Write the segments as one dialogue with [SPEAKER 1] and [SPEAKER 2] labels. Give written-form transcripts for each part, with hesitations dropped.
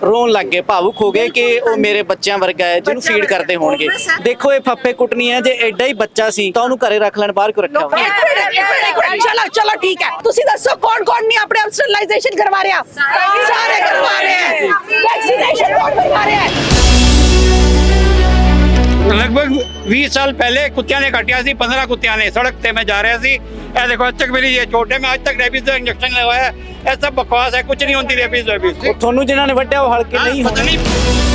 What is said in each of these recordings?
[SPEAKER 1] ਰੋਣ ਲੱਗ ਗਏ, ਭਾਵੁਕ ਹੋ ਗਏ ਕਿ ਉਹ ਮੇਰੇ ਬੱਚਿਆਂ ਵਰਗਾ ਹੈ ਜਿਹਨੂੰ ਫੀਡ ਕਰਦੇ ਹੋਣਗੇ। ਦੇਖੋ ਇਹ ਫੱਫੇ ਕੁੱਟਣੀ ਹੈ, ਜੇ ਐਡਾ ਹੀ ਬੱਚਾ ਸੀ ਤਾਂ ਉਹਨੂੰ ਘਰੇ ਰੱਖ ਲੈਣ, ਬਾਹਰ ਕਿਉਂ ਰੱਖਿਆ ਹੋਇਆ?
[SPEAKER 2] चलो चलो ठीक है, तुसी दसो कौन कौन नहीं अपने स्टरलाइजेशन करवा रहे हैं? सारे करवा रहे हैं। वैक्सीनेशन कौन करवा रहे हैं?
[SPEAKER 3] लगभग 20 साल पहले कुत्तियां ने काटिया सी, 15 कुत्तियां ने सड़क ते मैं जा रहा सी, ए देखो आज तक मेरी ये चोट है, मैं आज तक रेबीज का इंजेक्शन लगवाया, ये सब बकवास है, कुछ नहीं होती रेबीज।
[SPEAKER 1] ਤੁਹਾਨੂੰ ਜਿਨ੍ਹਾਂ ਨੇ ਵੱਢਿਆ ਉਹ ਹਲਕੇ ਨਹੀਂ
[SPEAKER 3] पता
[SPEAKER 1] ਹੋਣੇ,
[SPEAKER 3] नहीं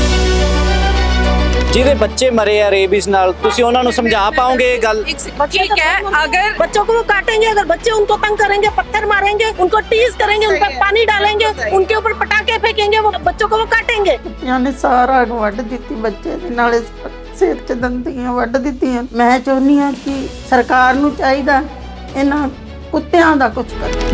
[SPEAKER 1] ਜਿਹਦੇ ਬੱਚੇ ਮਰੇ ਆ ਰੇਬੀਜ਼ ਨਾਲ, ਤੁਸੀਂ ਉਹਨਾਂ ਨੂੰ समझा पाओगे ये गल?
[SPEAKER 2] ठीक है, अगर बच्चों को वो काटेंगे, अगर बच्चे उनको तंग करेंगे, पत्थर मारेंगे, उनको टीज करेंगे, उन पर पानी डालेंगे, उनके ऊपर पटाखे फेंकेंगे, वो बच्चों को वो काटेंगे।
[SPEAKER 4] ਨੇ ਸਾਰਾ ਨੂੰ ਵੱਢ ਦਿੱਤੀ, ਬੱਚੇ ਦੇ ਨਾਲੇ ਸਿਰ 'ਚ ਦੰਦੀਆਂ ਵੱਢ ਦਿੱਤੀਆਂ। ਮੈਂ ਚਾਹੁੰਦੀ ਹਾਂ ਕਿ ਸਰਕਾਰ ਨੂੰ ਚਾਹੀਦਾ ਇਹਨਾਂ ਕੁੱਤਿਆਂ ਦਾ ਕੁਝ ਕਰੇ।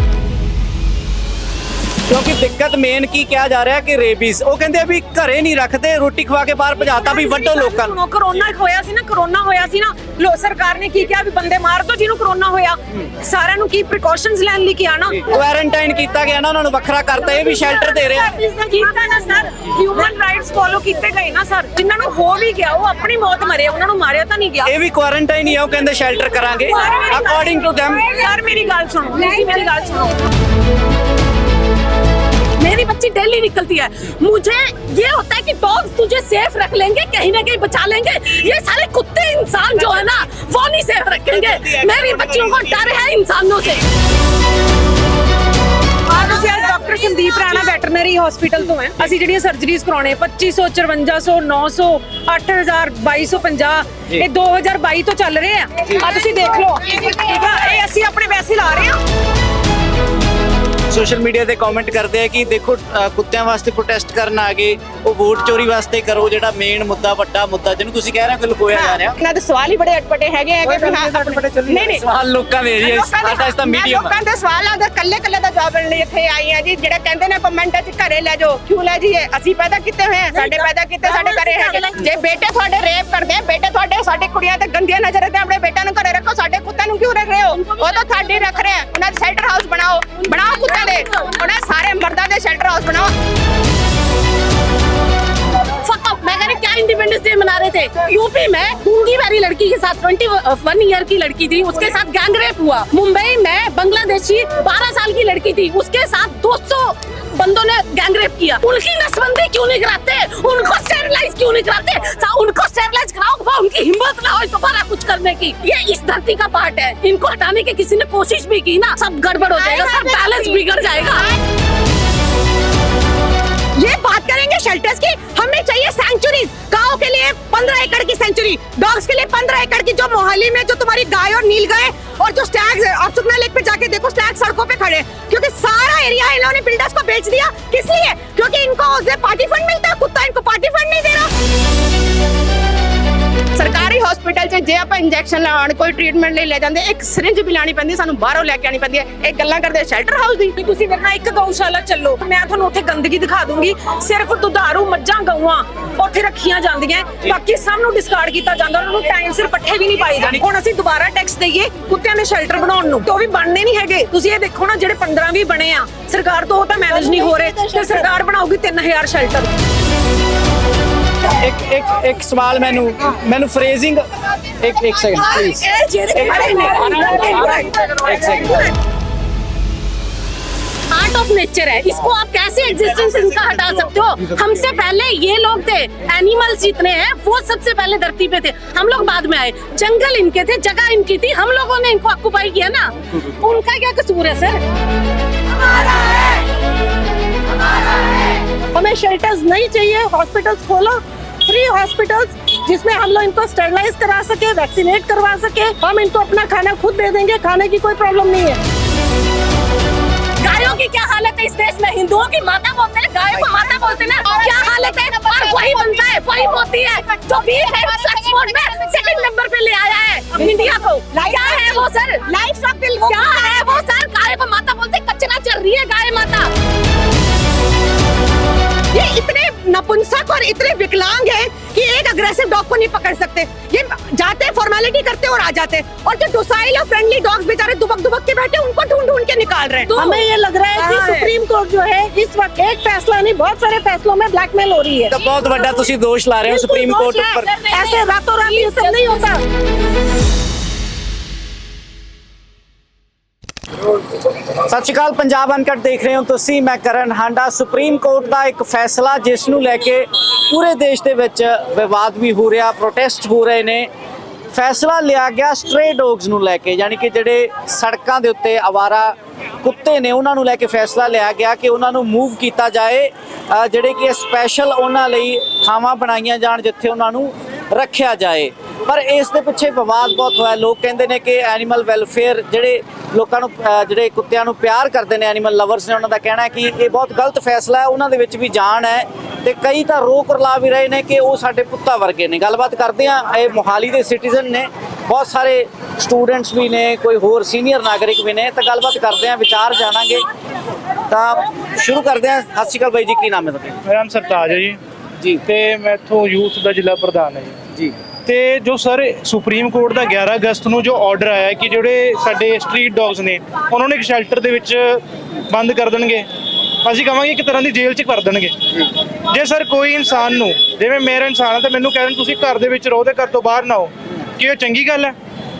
[SPEAKER 1] ਕਿਉਂਕਿ ਦਿੱਕਤ ਮੇਨ ਕੀ ਕਿਹਾ ਜਾ ਰਿਹਾ ਕਿ ਰੇਬੀਜ਼, ਉਹ ਕਹਿੰਦੇ ਵੀ ਘਰੇ ਨਹੀਂ ਰੱਖਦੇ, ਰੋਟੀ ਖਵਾ ਕੇ ਬਾਹਰ ਭਜਾਤਾ ਵੀ ਵੱਢੋ ਲੋਕਾਂ ਨੂੰ।
[SPEAKER 2] कोरोना होया सी ना, कोरोना होया सी ना, लो सरकार ने की किया भी बंदे मार दो जिन्हों कोरोना होया, सारे नु की प्रिकॉशंस लैन ਲਈ किया ना,
[SPEAKER 1] ਕੁਆਰੰਟਾਈਨ ਕੀਤਾ ਗਿਆ ਨਾ, ਉਹਨਾਂ ਨੂੰ ਵੱਖਰਾ ਕਰਤਾ, ਇਹ ਵੀ ਸ਼ੈਲਟਰ ਦੇ ਰਿਹਾ।
[SPEAKER 2] ਕੀਤਾ ਨਾ ਸਰ, ਹਿਊਮਨ ਰਾਈਟਸ ਫੋਲੋ ਕੀਤੇ ਗਏ ਨਾ ਸਰ, ਜਿਨ੍ਹਾਂ ਨੂੰ ਹੋ ਵੀ ਗਿਆ ਉਹ ਆਪਣੀ ਮੌਤ ਮਰੇ, ਉਹਨਾਂ ਨੂੰ ਮਾਰਿਆ ਤਾਂ ਨਹੀਂ ਗਿਆ।
[SPEAKER 1] ਇਹ ਵੀ ਕੁਆਰੰਟਾਈਨ ਹੀ ਆ, ਉਹ ਕਹਿੰਦੇ ਸ਼ੈਲਟਰ ਕਰਾਂਗੇ ਅਕੋਰਡਿੰਗ ਟੂ them।
[SPEAKER 2] सर मेरी गल सुनो, मेरी गल सुनो, मेरी बच्ची डेली निकलती है, मुझे ये होता है कि डॉग्स तुझे सेफ रख लेंगे, कहीं ना कहीं बचा लेंगे, ये सारे कुत्ते इंसान जो है ना वो नहीं सेफ रखेंगे। मेरी बच्चियों को डर है इंसानों से। Doctor Sandeep Rana veterinary hospital तो है, ਅਸੀਂ ਜਿਹੜੀਆਂ ਸਰਜਰੀਜ਼ ਕਰਾਉਣੇ 2500 5400 900 8000 2250 ਇਹ 2022 ਤੋਂ ਚੱਲ ਰਹੇ ਆ। ਆ ਤੁਸੀਂ ਦੇਖ ਲਓ, ਠੀਕ ਆ, ਇਹ ਅਸੀਂ ਆਪਣੇ ਪੈਸੇ ਲਾ ਰਹੇ ਆ।
[SPEAKER 1] ਸੋਸ਼ਲ ਮੀਡੀਆ ਤੇ ਕਮੈਂਟ ਕਰਦੇ ਆ ਕਿ ਦੇਖੋ ਕੁੱਤਿਆਂ ਵਾਸਤੇ ਪ੍ਰੋਟੈਸਟ ਕਰਨ ਆ ਗਏ, ਉਹ ਵੋਟ ਚੋਰੀ ਵਾਸਤੇ ਕਰੋ, ਜਿਹੜਾ ਮੇਨ ਮੁੱਦਾ ਵੱਡਾ ਮੁੱਦਾ ਜਿਹਨੂੰ ਤੁਸੀਂ ਕਹਿ ਰਹੇ ਹੋ ਕਿ ਲੁਕੋਇਆ ਜਾ ਰਿਹਾ।
[SPEAKER 2] ਇਹਨਾਂ ਦੇ ਸਵਾਲ ਹੀ ਬੜੇ ਅਟਪਟੇ ਹੈਗੇ ਆ ਕਿ ਨਹੀਂ ਨਹੀਂ
[SPEAKER 1] ਸਵਾਲ ਲੋਕਾਂ ਦੇ ਜੀ, ਸਾਡਾ ਇਸ ਦਾ ਮੀਡੀਅਮ
[SPEAKER 2] ਲੋਕਾਂ ਦੇ ਸਵਾਲਾਂ ਦਾ ਕੱਲੇ ਦਾ ਜਵਾਬ ਲੈਣ ਲਈ ਇੱਥੇ ਆਈ ਆ ਜੀ। ਜਿਹੜੇ ਕਹਿੰਦੇ ਨੇ ਕਮੈਂਟ 'ਚ ਘਰੇ ਲੈ ਜਾਓ, ਕਿਉਂ ਲੈ ਜਾਈਏ? ਅਸੀਂ ਪੈਦਾ ਕੀਤੇ ਹੋਏ ਆ, ਸਾਡੇ ਪੈਦਾ ਕੀਤੇ ਸਾਡੇ ਘਰੇ ਹੈਗੇ। ਜੇ ਬੇਟੇ ਤੁਹਾਡੇ ਰੇਪ ਕਰਦੇ ਆ, ਬੇਟੇ ਤੁਹਾਡੇ ਸਾਡੀ ਕੁੜੀਆਂ ਤੇ ਗੰਦੀਆਂ ਨਜ਼ਰਾਂ ਤੇ ਆਪਣੇ ਬੇਟਿਆਂ ਨੂੰ ਘਰੇ ਰੱਖੋ, ਸਾਡੇ ਕੁੱਤਿਆਂ ਨੂੰ ਕਿਉਂ ਰੱਖ ਰਹੇ ਹੋ? ਉਹ ਤਾਂ ਤੁਹਾਡੀ ਰੱਖ ਰਹੇ ਆ, ਉਹਨਾਂ ਦੇ ਸ਼ੈਲਟਰ ਹਾਊਸ ਬਣਾਓ ਕੁੱਤਿਆਂ ਦੇ, ਉਹਨਾਂ ਸਾਰੇ ਮਰਦਾਂ ਦੇ ਸ਼ੈਲਟਰ ਹਾਊਸ ਬਣਾਓ। मैं कह रही क्या इंडिपेंडेंस डे मना रहे थे? यूपी में गूंगी वाली लड़की के साथ 21 ईयर की लड़की थी, उसके साथ गैंग रेप हुआ। मुंबई में बांग्लादेशी 12 साल की लड़की थी, उसके साथ 200 बंदों ने गैंग रेप किया। उनकी नसबंदी क्यों नहीं कराते? उनको स्टेरिलाइज क्यों नहीं कराते? उनको स्टेरिलाइज कराओ, उनकी हिम्मत ना हो दोबारा कुछ करने की। ये इस धरती का पार्ट है, इनको हटाने की किसी ने कोशिश भी की ना, सब गड़बड़ हो जाएगा, सब बैलेंस बिगड़ जाएगा। ये बात करेंगे शेल्टर्स की, हमें चाहिए सेंचुरीज। गाँव के लिए 15 एकड़ की सेंचुरी, डॉग्स के लिए 15 एकड़ की, जो मोहाली में जो तुम्हारी गाय और नील गाय और जो स्टैग्स है, आप सुखना लेक पे जाके देखो, स्टैग सड़कों पे खड़े, क्योंकि सारा एरिया इन्होंने बिल्डर्स को बेच दिया। किस लिए? क्योंकि इनको पार्टी फंड मिलता है, कुत्ता इनको पार्टी फंड नहीं दे रहा। सरकारी हॉस्पिटल च जे ਆਪਾਂ ਇੰਜੈਕਸ਼ਨ ਲਾਉਣ ਕੋਈ ਟ੍ਰੀਟਮੈਂਟ ਲਈ ਲੈ ਜਾਂਦੇ, ਇੱਕ ਸਿਰਿੰਜ ਵੀ ਲਾਣੀ ਪੈਂਦੀ, ਸਾਨੂੰ ਬਾਹਰੋਂ ਲੈ ਕੇ ਆਣੀ ਪੈਂਦੀ ਹੈ। ਇਹ ਗੱਲਾਂ ਕਰਦੇ ਸ਼ੈਲਟਰ ਹਾਊਸ ਦੀ। ਤੁਸੀਂ ਮੇਰੇ ਨਾਲ ਇੱਕ ਗਊਸ਼ਾਲਾ ਚੱਲੋ, ਮੈਂ ਤੁਹਾਨੂੰ ਉੱਥੇ ਗੰਦਗੀ ਦਿਖਾ ਦੂੰਗੀ। ਸਿਰਫ ਦੁਧਾਰੂ ਮੱਝਾਂ ਗਊਆਂ ਉੱਥੇ ਰੱਖੀਆਂ ਜਾਂਦੀਆਂ, ਬਾਕੀ ਸਭ ਨੂੰ ਡਿਸਕਾਰਡ ਕੀਤਾ ਜਾਂਦਾ, ਉਹਨਾਂ ਨੂੰ ਟਾਈਮ ਸਿਰ ਪੱਠੇ ਵੀ ਨਹੀਂ ਪਾਏ ਜਾਂਦੇ। ਹੁਣ ਅਸੀਂ ਦੁਬਾਰਾ ਟੈਕਸ ਦੇਈਏ ਕੁੱਤਿਆਂ ਦੇ ਸ਼ੈਲਟਰ ਬਣਾਉਣ ਨੂੰ, ਤੇ ਉਹ ਵੀ ਬਣਨੇ ਨਹੀਂ ਹੈਗੇ। ਤੁਸੀਂ ਇਹ ਦੇਖੋ ਨਾ, ਜਿਹੜੇ 15 ਵੀ ਬਣੇ ਆ ਸਰਕਾਰ ਤੋਂ, ਉਹ ਤਾਂ ਮੈਨੇਜ ਨਹੀਂ ਹੋ ਰਹੇ, ਤੇ ਸਰਕਾਰ ਬਣਾਉਗੀ 3000 ਸ਼ੈਲਟਰ।
[SPEAKER 1] एक सवाल मैनू फ्रेजिंग एक सेकंड प्लीज, एक सेकंड।
[SPEAKER 2] आर्ट ऑफ नेचर है, इसको आप कैसे एग्जिस्टेंस इनका हटा सकते हो? हमसे पहले ये लोग थे, एनिमल्स जितने हैं वो सबसे पहले धरती पे थे, हम लोग बाद में आए। जंगल इनके थे, जगह इनकी थी, हम लोगों ने इनको ऑक्युपाई किया ना। उनका क्या कसूर है सर? हमें शेल्टर्स नहीं चाहिए, हॉस्पिटल्स खोलो, फ्री हॉस्पिटल्स, जिसमें हम लोग इनको स्टरलाइज करा सके, वैक्सीनेट करवा सके। हम इनको अपना खाना खुद दे देंगे, खाने की कोई प्रॉब्लम नहीं है। गायों की क्या हालत है इस देश में? हिंदुओं की माता बोलते हैं, गायों को माता बोलते हैं ना, क्या हालत है? और वही बनता है, वही होती है, जो बीफ है एक्सपोर्ट में सेकंड नंबर पे ले आया है इंडिया को। क्या है वो सर? लाइफ स्टॉक बिल क्या है वो सर? गाय को माता बोलते, कचरा चल रही है गाय माता। ये इतने नपुंसक और इतने विकलांग हैं कि एक अग्रेसिव डॉग को नहीं पकड़ सकते। ये जाते फॉर्मेलिटी करते और आ जाते, और जो डोसाइल और फ्रेंडली डॉग्स बेचारे दुबक दुबक के बैठे उनको ढूंढ ढूंढ के निकाल रहे हैं।
[SPEAKER 5] तो हमें ये लग रहा है कि सुप्रीम कोर्ट जो है इस वक्त एक फैसला नहीं बहुत सारे फैसलों में ब्लैकमेल हो रही है।
[SPEAKER 1] ਤਾਂ ਬਹੁਤ ਵੱਡਾ ਤੁਸੀਂ ਦੋਸ਼ ਲਾ ਰਹੇ ਹੋ ਸੁਪਰੀਮ ਕੋਰਟ ਉੱਪਰ।
[SPEAKER 5] ऐसे रातों रात ये सब नहीं होता।
[SPEAKER 1] ਸਤਿ ਸ਼੍ਰੀ ਅਕਾਲ, ਪੰਜਾਬ ਅਨਕਟ ਦੇਖ ਰਹੇ ਹੋ ਤੁਸੀਂ, ਮੈਂ ਕਰਨ ਹਾਂਡਾ। ਸੁਪਰੀਮ ਕੋਰਟ ਦਾ ਇੱਕ ਫੈਸਲਾ ਜਿਸ ਨੂੰ ਲੈ ਕੇ ਪੂਰੇ ਦੇਸ਼ ਦੇ ਵਿੱਚ ਵਿਵਾਦ ਵੀ ਹੋ ਰਿਹਾ, ਪ੍ਰੋਟੈਸਟ ਹੋ ਰਹੇ ਨੇ। ਫੈਸਲਾ ਲਿਆ ਗਿਆ ਸਟ੍ਰੇ ਡੌਗਸ ਨੂੰ ਲੈ ਕੇ, ਯਾਨੀ ਕਿ ਜਿਹੜੇ ਸੜਕਾਂ ਦੇ ਉੱਤੇ ਆਵਾਰਾ ਕੁੱਤੇ ਨੇ ਉਹਨਾਂ ਨੂੰ ਲੈ ਕੇ ਫੈਸਲਾ ਲਿਆ ਗਿਆ ਕਿ ਉਹਨਾਂ ਨੂੰ ਮੂਵ ਕੀਤਾ ਜਾਏ, ਜਿਹੜੇ ਕਿ ਸਪੈਸ਼ਲ ਉਹਨਾਂ ਲਈ ਥਾਵਾਂ ਬਣਾਈਆਂ ਜਾਣ ਜਿੱਥੇ ਉਹਨਾਂ ਨੂੰ ਰੱਖਿਆ ਜਾਏ। ਪਰ ਇਸ ਦੇ ਪਿੱਛੇ ਵਿਵਾਦ ਬਹੁਤ ਹੋਇਆ। ਲੋਕ ਕਹਿੰਦੇ ਨੇ ਕਿ ਐਨੀਮਲ ਵੈਲਫੇਅਰ, ਜਿਹੜੇ ਲੋਕਾਂ ਨੂੰ ਜਿਹੜੇ ਕੁੱਤਿਆਂ ਨੂੰ ਪਿਆਰ ਕਰਦੇ ਨੇ, ਐਨੀਮਲ ਲਵਰਸ ਨੇ, ਉਹਨਾਂ ਦਾ ਕਹਿਣਾ ਹੈ ਕਿ ਇਹ ਬਹੁਤ ਗਲਤ ਫੈਸਲਾ ਹੈ, ਉਹਨਾਂ ਦੇ ਵਿੱਚ ਵੀ ਜਾਨ ਹੈ। ਤੇ ਕਈ ਤਾਂ ਰੋਕ ਰਲਾ ਵੀ ਰਹੇ ਨੇ ਕਿ ਉਹ ਸਾਡੇ ਪੁੱਤਾਂ ਵਰਗੇ ਨੇ। ਗੱਲਬਾਤ ਕਰਦੇ ਆ, ਇਹ ਮੋਹਾਲੀ ਦੇ ਸਿਟੀਜ਼ਨ ਨੇ, ਬਹੁਤ ਸਾਰੇ ਸਟੂਡੈਂਟਸ ਵੀ ਨੇ, ਕੋਈ ਹੋਰ ਸੀਨੀਅਰ ਨਾਗਰਿਕ ਵੀ ਨੇ। ਤਾਂ ਗੱਲਬਾਤ ਕਰਦੇ ਆ, ਵਿਚਾਰ ਜਾਣਾਂਗੇ। ਤਾਂ ਸ਼ੁਰੂ ਕਰਦੇ ਆ। ਸਤਿ ਸ਼੍ਰੀ ਅਕਾਲ ਬਾਈ ਜੀ, ਕੀ ਨਾਮ ਹੈ ਤੁਹਾਡਾ?
[SPEAKER 6] ਮੇਰਾ ਨਾਮ ਸਰਤਾਜ ਹੈ ਜੀ।
[SPEAKER 1] ਜੀ।
[SPEAKER 6] ਤੇ ਮੈਂ ਇੱਥੋਂ ਯੂਥ ਦਾ ਜ਼ਿਲ੍ਹਾ ਪ੍ਰਧਾਨ ਹੈ
[SPEAKER 1] ਜੀ।
[SPEAKER 6] ਤੇ ਜੋ ਸਰ ਸੁਪਰੀਮ ਕੋਰਟ ਦਾ 11 ਅਗਸਤ ਨੂੰ ਜੋ ਆਰਡਰ ਆਇਆ ਹੈ ਕਿ ਜਿਹੜੇ ਸਾਡੇ ਸਟਰੀਟ ਡੌਗਸ ਨੇ ਉਹਨਾਂ ਨੂੰ ਇੱਕ ਸ਼ੈਲਟਰ ਦੇ ਵਿੱਚ ਬੰਦ ਕਰ ਦੇਣਗੇ, ਅਸੀਂ ਕਹਾਂਗੇ ਇੱਕ ਤਰ੍ਹਾਂ ਦੀ ਜੇਲ੍ਹ 'ਚ ਕਰ ਦੇਣਗੇ। ਜੇ ਸਰ ਕੋਈ ਇਨਸਾਨ ਨੂੰ, ਜਿਵੇਂ ਮੇਰਾ ਇਨਸਾਨ ਹੈ ਤਾਂ ਮੈਨੂੰ ਕਹਿ ਦੇਣ ਤੁਸੀਂ ਘਰ ਦੇ ਵਿੱਚ ਰਹੋ ਤੇ ਘਰ ਤੋਂ ਬਾਹਰ ਨਾ ਆਓ, ਕੀ ਇਹ ਚੰਗੀ ਗੱਲ ਹੈ?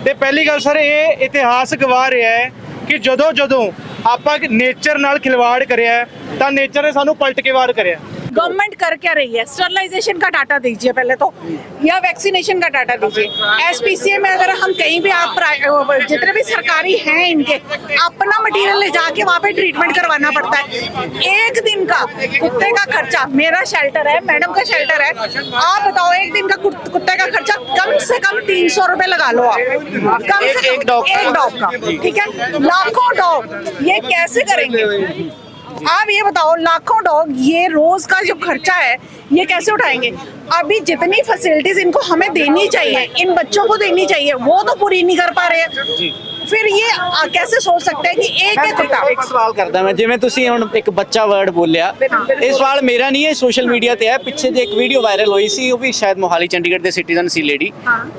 [SPEAKER 6] ਤੇ ਪਹਿਲੀ ਗੱਲ ਸਰ, ਇਹ ਇਤਿਹਾਸ ਗਵਾ ਰਿਹਾ ਹੈ ਕਿ ਜਦੋਂ ਆਪਾਂ ਨੇਚਰ ਨਾਲ ਖਿਲਵਾੜ ਕਰਿਆ ਹੈ ਤਾਂ ਨੇਚਰ ਨੇ ਸਾਨੂੰ ਪਲਟ ਕੇ ਵਾਰ ਕਰਿਆ।
[SPEAKER 5] गवर्नमेंट कर क्या रही है? स्टरलाइजेशन का डाटा दीजिए पहले तो, या वैक्सीनेशन का डाटा दीजिए। एसपीसीए में अगर हम कहीं भी आप जितने भी सरकारी हैं इनके अपना मटेरियल ले जाके वहाँ पे ट्रीटमेंट करवाना पड़ता है। एक दिन का कुत्ते का खर्चा, मेरा शेल्टर है, मैडम का शेल्टर है, आप बताओ एक दिन का कुत्ते का खर्चा कम से कम 300 रुपए लगा लो आप, कम से कम एक डॉग का, ठीक है? लाखों डॉग, ये कैसे करेंगे? आप ये बताओ, लाखों डॉग, ये रोज का जो खर्चा है ये कैसे उठाएंगे? अभी जितनी फैसिलिटीज इनको हमें देनी चाहिए, इन बच्चों को देनी चाहिए, वो तो पूरी नहीं कर पा रहे हैं। फिर ये कैसे सोच सकते हैं कि एक कुत्ता।
[SPEAKER 1] ਇੱਕ ਸਵਾਲ ਕਰਦਾ ਮੈਂ, ਜਿਵੇਂ ਤੁਸੀਂ ਹੁਣ ਇੱਕ ਬੱਚਾ ਵਰਡ ਬੋਲਿਆ, ਇਹ ਸਵਾਲ ਮੇਰਾ ਨਹੀਂ ਹੈ, ਸੋਸ਼ਲ ਮੀਡੀਆ ਤੇ ਹੈ। ਪਿੱਛੇ ਜੇ ਇੱਕ ਵੀਡੀਓ ਵਾਇਰਲ ਹੋਈ ਸੀ, ਉਹ ਵੀ ਸ਼ਾਇਦ ਮੋਹਾਲੀ ਚੰਡੀਗੜ੍ਹ ਦੇ ਸਿਟੀਜ਼ਨ ਸੀ ਲੇਡੀ,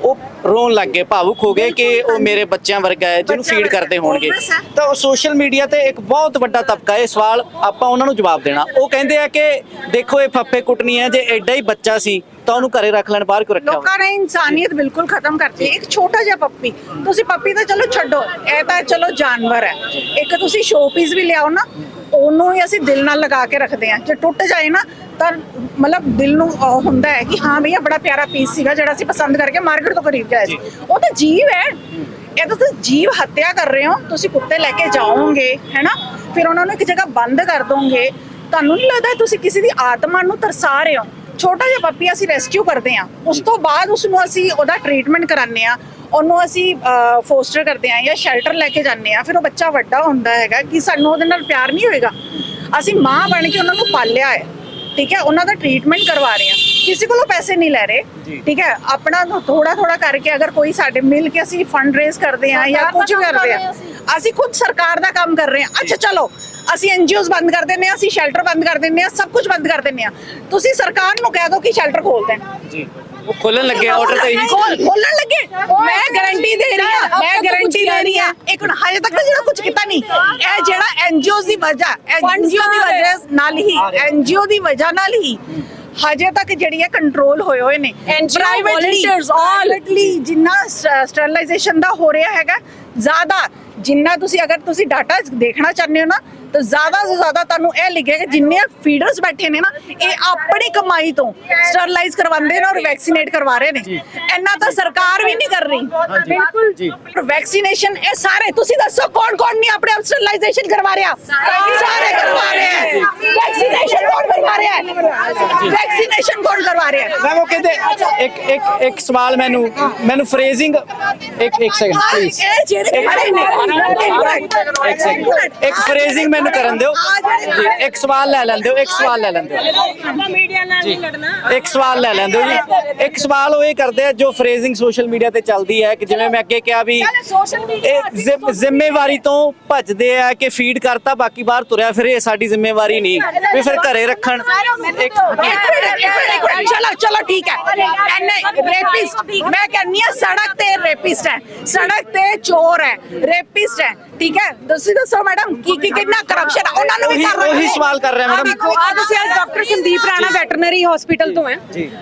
[SPEAKER 1] ਉਹ ਰੋਣ ਲੱਗ ਗਏ, ਭਾਵੁਕ ਹੋ ਗਏ ਕਿ ਉਹ ਮੇਰੇ ਬੱਚਿਆਂ ਵਰਗਾ ਹੈ ਜਿਹਨੂੰ ਫੀਡ ਕਰਦੇ ਹੋਣਗੇ। ਤਾਂ ਉਹ ਸੋਸ਼ਲ ਮੀਡੀਆ ਤੇ ਇੱਕ ਬਹੁਤ ਵੱਡਾ ਤਬਕਾ, ਇਹ ਸਵਾਲ ਆਪਾਂ ਉਹਨਾਂ ਨੂੰ ਜਵਾਬ ਦੇਣਾ। ਉਹ ਕਹਿੰਦੇ ਆ ਕਿ ਦੇਖੋ ਇਹ ਫੱਫੇ ਕੁੱਟਣੀ ਹੈ, ਜੇ ਐਡਾ ਹੀ ਬੱਚਾ ਸੀ ਤਾਂ ਉਹਨੂੰ ਘਰੇ ਰੱਖ ਲੈਣ, ਬਾਹਰ ਕਿਉਂ ਰੱਖਿਆ?
[SPEAKER 5] ਲੋਕਾਂ ਨੇ ਇਨਸਾਨੀਅਤ ਬਿਲਕੁਲ ਖਤਮ ਕਰਤੀ। ਇੱਕ ਛੋਟਾ ਜਿਹਾ ਪੱਪੀ, ਤੁਸੀਂ ਪੱਪੀ ਤਾਂ ਚਲੋ ਛੱਡੋ, ਇਹ ਤਾਂ ਚਲੋ ਜਾਨਵਰ ਹੈ, ਇੱਕ ਤੁਸੀਂ ਸ਼ੋ ਪੀਸ ਵੀ ਲਿਆਓ ਨਾ, ਉਹਨੂੰ ਹੀ ਅਸੀਂ ਦਿਲ ਨਾਲ ਲਗਾ ਕੇ ਰੱਖਦੇ ਹਾਂ। ਜੇ ਟੁੱਟ ਜਾਏ ਨਾ ਤਾਂ ਮਤਲਬ ਦਿਲ ਨੂੰ ਹੁੰਦਾ ਹੈ ਕਿ ਹਾਂ ਭਈਆ ਬੜਾ ਪਿਆਰਾ ਪੀਸ ਸੀਗਾ ਜਿਹੜਾ ਅਸੀਂ ਪਸੰਦ ਕਰਕੇ ਮਾਰਕੀਟ ਤੋਂ ਖਰੀਦ ਕੇ ਆਏ ਸੀ। ਉਹ ਤਾਂ ਜੀਵ ਹੈ, ਇਹ ਤਾਂ ਤੁਸੀਂ ਜੀਵ ਹੱਤਿਆ ਕਰ ਰਹੇ ਹੋ। ਤੁਸੀਂ ਕੁੱਤੇ ਲੈ ਕੇ ਜਾਓਗੇ ਹੈ ਨਾ, ਫਿਰ ਉਹਨਾਂ ਨੂੰ ਇੱਕ ਜਗ੍ਹਾ ਬੰਦ ਕਰ ਦੋਗੇ, ਤੁਹਾਨੂੰ ਨਹੀਂ ਲੱਗਦਾ ਤੁਸੀਂ ਕਿਸੇ ਦੀ ਆਤਮਾ ਨੂੰ ਤਰਸਾ ਰਹੇ ਹੋ? ਛੋਟਾ ਜਿਹਾ ਪੱਪੀ ਅਸੀਂ ਰੈਸਕਿਊ ਕਰਦੇ ਹਾਂ, ਉਸ ਤੋਂ ਬਾਅਦ ਉਸ ਨੂੰ ਅਸੀਂ ਉਹਦਾ ਟ੍ਰੀਟਮੈਂਟ ਕਰਾਉਂਦੇ ਹਾਂ, ਉਹਨੂੰ ਅਸੀਂ ਫੋਸਟਰ ਕਰਦੇ ਹਾਂ ਜਾਂ ਸ਼ੈਲਟਰ ਲੈ ਕੇ ਜਾਂਦੇ ਹਾਂ। ਫਿਰ ਉਹ ਬੱਚਾ ਵੱਡਾ ਹੁੰਦਾ ਹੈਗਾ ਕਿ ਸਾਨੂੰ ਉਹਦੇ ਨਾਲ ਪਿਆਰ ਨਹੀਂ ਹੋਏਗਾ? ਅਸੀਂ ਮਾਂ ਬਣ ਕੇ ਉਹਨਾਂ ਨੂੰ ਪਾਲਿਆ ਹੈ, ਠੀਕ ਹੈ? ਉਹਨਾਂ ਦਾ ਟ੍ਰੀਟਮੈਂਟ ਕਰਵਾ ਰਹੇ ਹਾਂ, ਕਿਸੇ ਕੋਲੋਂ ਪੈਸੇ ਨਹੀਂ ਲੈ ਰਹੇ, ਠੀਕ ਹੈ? ਆਪਣਾ ਥੋੜਾ ਥੋੜਾ ਕਰਕੇ ਅਗਰ ਕੋਈ ਸਾਡੇ ਮਿਲ ਕੇ ਅਸੀਂ ਫੰਡ ਰੇਜ਼ ਕਰਦੇ ਹਾਂ ਜਾਂ ਕੁਝ ਵੀ ਕਰਦੇ ਹਾਂ, ਅਸੀਂ ਖੁਦ ਸਰਕਾਰ ਦਾ ਕੰਮ ਕਰ ਰਹੇ ਹਾਂ। ਅੱਛਾ ਚਲੋ, ਅਸੀਂ ਐਨਜੀਓਜ਼ ਬੰਦ ਕਰ ਦਿੰਦੇ ਹਾਂ, ਅਸੀਂ ਸ਼ੈਲਟਰ ਬੰਦ ਕਰ ਦਿੰਦੇ ਹਾਂ, ਸਭ ਕੁਝ ਬੰਦ ਕਰ ਦਿੰਦੇ ਹਾਂ। ਤੁਸੀਂ ਸਰਕਾਰ ਨੂੰ ਕਹਿ ਦਿਓ ਕਿ ਸ਼ੈਲਟਰ ਖੋਲ ਦੇਣ।
[SPEAKER 1] ਜੀ, ਉਹ ਖੋਲਣ ਲੱਗੇ, ਆਰਡਰ ਤਾਂ ਇਹੀ
[SPEAKER 5] ਖੋਲਣ ਲੱਗੇ। ਮੈਂ ਗਾਰੰਟੀ ਦੇ ਰਹੀ ਹਾਂ, ਮੈਂ ਗਾਰੰਟੀ ਦੇ ਰਹੀ ਹਾਂ। ਇੱਕ ਹਜੇ ਤੱਕ ਤਾਂ ਜਿਹੜਾ ਕੁਝ ਕੀਤਾ ਨਹੀਂ, ਇਹ ਜਿਹੜਾ ਐਨਜੀਓਜ਼ ਦੀ ਵਜ੍ਹਾ, ਐਨਜੀਓ ਦੀ ਵਜ੍ਹਾ ਨਾਲ ਹੀ, ਐਨਜੀਓ ਦੀ ਵਜ੍ਹਾ ਨਾਲ ਹੀ ਹਜੇ ਤੱਕ ਜਿਹੜੀਆਂ ਕੰਟਰੋਲ ਹੋਏ ਨੇ। ਪ੍ਰਾਈਵੇਟਲੀ ਜਿੰਨਾ ਸਟਰਲਾਈਜੇਸ਼ਨ ਦਾ ਹੋ ਰਿਹਾ ਹੈਗਾ, ਜ਼ਿਆਦਾ ਜਿੰਨਾ ਤੁਸੀਂ ਅਗਰ ਤੁਸੀਂ ਡਾਟਾ ਦੇਖਣਾ ਚਾਹੁੰਦੇ ਹੋ ਨਾ, ਤਾਂ ਜ਼ਿਆਦਾ ਤੋਂ ਜ਼ਿਆਦਾ ਤੁਹਾਨੂੰ ਇਹ ਲਿਖੇਗਾ ਜਿੰਨੇ ਫੀਡਰਸ ਬੈਠੇ ਨੇ ਨਾ, ਇਹ ਆਪਣੀ ਕਮਾਈ ਤੋਂ ਸਟਰਲਾਈਜ਼ ਕਰਵਾਉਂਦੇ ਨੇ ਔਰ ਵੈਕਸੀਨੇਟ ਕਰਵਾ ਰਹੇ ਨੇ। ਇੰਨਾ ਤਾਂ ਸਰਕਾਰ ਵੀ ਨਹੀਂ ਕਰ ਰਹੀ। ਬਿਲਕੁਲ ਜੀ, ਵੈਕਸੀਨੇਸ਼ਨ ਇਹ ਸਾਰੇ, ਤੁਸੀਂ ਦੱਸੋ ਕੌਣ ਕੌਣ ਨਹੀਂ ਆਪਣੇ ਆਪ ਸਟਰਲਾਈਜ਼ੇਸ਼ਨ ਕਰਵਾ ਰਿਹਾ? ਸਾਰੇ ਕਰਵਾ ਰਹੇ ਹੈ। ਵੈਕਸੀਨੇਸ਼ਨ ਕੌਣ ਕਰਵਾ ਰਿਹਾ ਹੈ? ਵੈਕਸੀਨੇਸ਼ਨ ਕੌਣ ਕਰਵਾ ਰਿਹਾ ਹੈ?
[SPEAKER 1] ਮੈਂ ਉਹ ਕਹਿੰਦੇ ਇੱਕ ਸਵਾਲ ਮੈਨੂੰ ਫਰੇਜ਼ਿੰਗ ਇੱਕ ਸੈਕਿੰਡ ਪਲੀਜ਼।
[SPEAKER 5] ਇਹ ਜਿਹੜੇ ਖੜੇ ਨੇ
[SPEAKER 1] ਇੱਕ ਸੈਕਿੰਡ, ਇੱਕ ਫਰੇਜ਼ਿੰਗ ਮੈਨੂੰ ਕਰਨ ਦਿਓ ਜੀ, ਇੱਕ ਸਵਾਲ ਲੈ ਲੈਂਦੇ ਹੋ, ਇੱਕ ਸਵਾਲ ਲੈ ਲੈਂਦੇ ਹੋ ਜੀ, ਇੱਕ ਸਵਾਲ ਲੈ ਲੈਂਦੇ ਹੋ ਜੀ। ਇੱਕ ਸਵਾਲ ਉਹ ਇਹ ਕਰਦੇ ਆ ਜੋ ਫਰੇਜ਼ਿੰਗ ਸੋਸ਼ਲ ਮੀਡੀਆ ਤੇ ਚੱਲਦੀ ਹੈ ਕਿ ਜਿਵੇਂ ਮੈਂ ਅੱਗੇ ਕਿਹਾ ਵੀ ਇਹ ਜ਼ਿੰਮੇਵਾਰੀ ਤੋਂ ਭੱਜਦੇ ਆ ਕਿ ਫੀਡ ਕਰਤਾ ਬਾਕੀ ਬਾਹਰ ਤੁਰਿਆ ਫਿਰ ਇਹ ਸਾਡੀ ਜ਼ਿੰਮੇਵਾਰੀ ਨਹੀਂ ਵੀ ਫਿਰ ਘਰੇ ਰੱਖਣ।
[SPEAKER 5] चलो चलो ठीक है रेपिस्ट मैं कहनी है सड़क ते रेपिस्ट है, सड़क ते चोर है, रेपिस्ट है, ठीक है। दसो मैडम की कितना करप्शन है ਉਹਨਾਂ ਨੂੰ ਵੀ ਕਰ
[SPEAKER 1] ਉਹੀ ਸਵਾਲ ਕਰ ਰਹੇ ਮੈਡਮ।
[SPEAKER 2] ਦੇਖੋ ਆ ਤੁਸੀਂ ਅੱਜ doctor Sandeep Rana veterinary hospital ਤੋਂ ਹੈ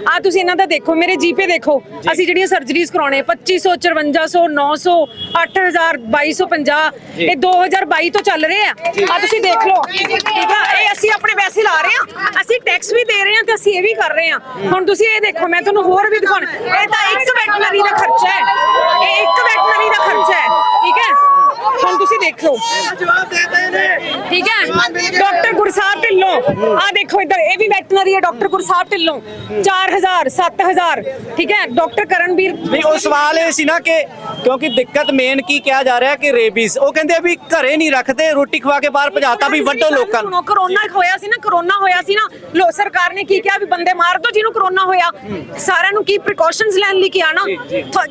[SPEAKER 2] ਆ ਤੁਸੀਂ ਇਹਨਾਂ ਦਾ ਦੇਖੋ ਮੇਰੇ ਜੀਪੇ ਦੇਖੋ ਅਸੀਂ ਜਿਹੜੀਆਂ ਸਰਜਰੀਜ਼ ਕਰਾਉਣੇ 2500 5400 900 8000 2250 ਇਹ 2022 ਤੋਂ ਚੱਲ ਰਹੇ ਆ ਆ ਤੁਸੀਂ ਦੇਖ ਲਓ ਠੀਕ ਆ ਇਹ ਅਸੀਂ ਆਪਣੇ ਪੈਸੇ ਲਾ ਰਹੇ ਆ ਅਸੀਂ ਟੈਕਸ ਵੀ ਦੇ ਰਹੇ ਆ ਤੇ ਅਸੀਂ ਇਹ ਵੀ ਕਰ ਰਹੇ ਆ ਹੁਣ ਤੁਸੀਂ ਇਹ ਦੇਖੋ ਮੈਂ ਤੁਹਾਨੂੰ ਹੋਰ ਵੀ ਦਿਖਾਉਣਾ ਇਹ ਤਾਂ ਇੱਕ ਵੈਟਰਨਰੀ ਦਾ ਖਰਚਾ ਹੈ ਇਹ ਇੱਕ ਵੈਟਰਨਰੀ ਦਾ ਖਰਚਾ ਹੈ ਠੀਕ ਹੈ ਹੁਣ ਤੁਸੀਂ ਦੇਖ ਲਓ ਠੀਕ ਹੈ ਡਾਕਟਰ ਗੁਰਸਾਹਿਬ ਢਿੱਲੋਂ ਆ ਦੇਖੋ ਇੱਧਰ ਇਹ ਵੀ ਵੈਟਰਨਰੀ ਹੈ ਡਾਕਟਰ ਗੁਰਸਾਹਿਬ ਢਿੱਲੋਂ 4000 7000 ਠੀਕ ਹੈ ਡਾਕਟਰ ਕਰਨਵੀਰ
[SPEAKER 1] ਨਹੀਂ ਉਹ ਸਵਾਲ ਇਹ ਸੀ ਨਾ ਕਿ ਕਿਉਂਕਿ ਦਿੱਕਤ ਮੇਨ ਕੀ ਕਿਹਾ ਜਾ ਰਿਹਾ ਕਿ ਰੇਬੀਜ਼ ਉਹ ਕਹਿੰਦੇ ਵੀ ਘਰੇ ਨਹੀਂ ਰੱਖਦੇ ਰੋਟੀ ਖਵਾ ਕੇ ਬਾਹਰ ਭਜਾਤਾ ਵੀ ਵੱਡੋ ਲੋਕਾਂ ਨੂੰ।
[SPEAKER 2] ਕਰੋਨਾ ਹੋਇਆ ਸੀ ਨਾ ਕਰੋਨਾ ਹੋਇਆ ਸੀ ਨਾ ਲੋ ਸਰਕਾਰ ਨੇ ਕੀ ਕਿਹਾ ਵੀ ਬੰਦੇ ਮਾਰ ਦੋ ਜਿਹਨੂੰ ਕਰੋਨਾ ਹੋਇਆ ਸਾਰਿਆਂ ਨੂੰ ਕੀ ਪ੍ਰੀਕਾਸ਼ਨਸ ਲੈਣ ਲਈ ਕਿਹਾ ਨਾ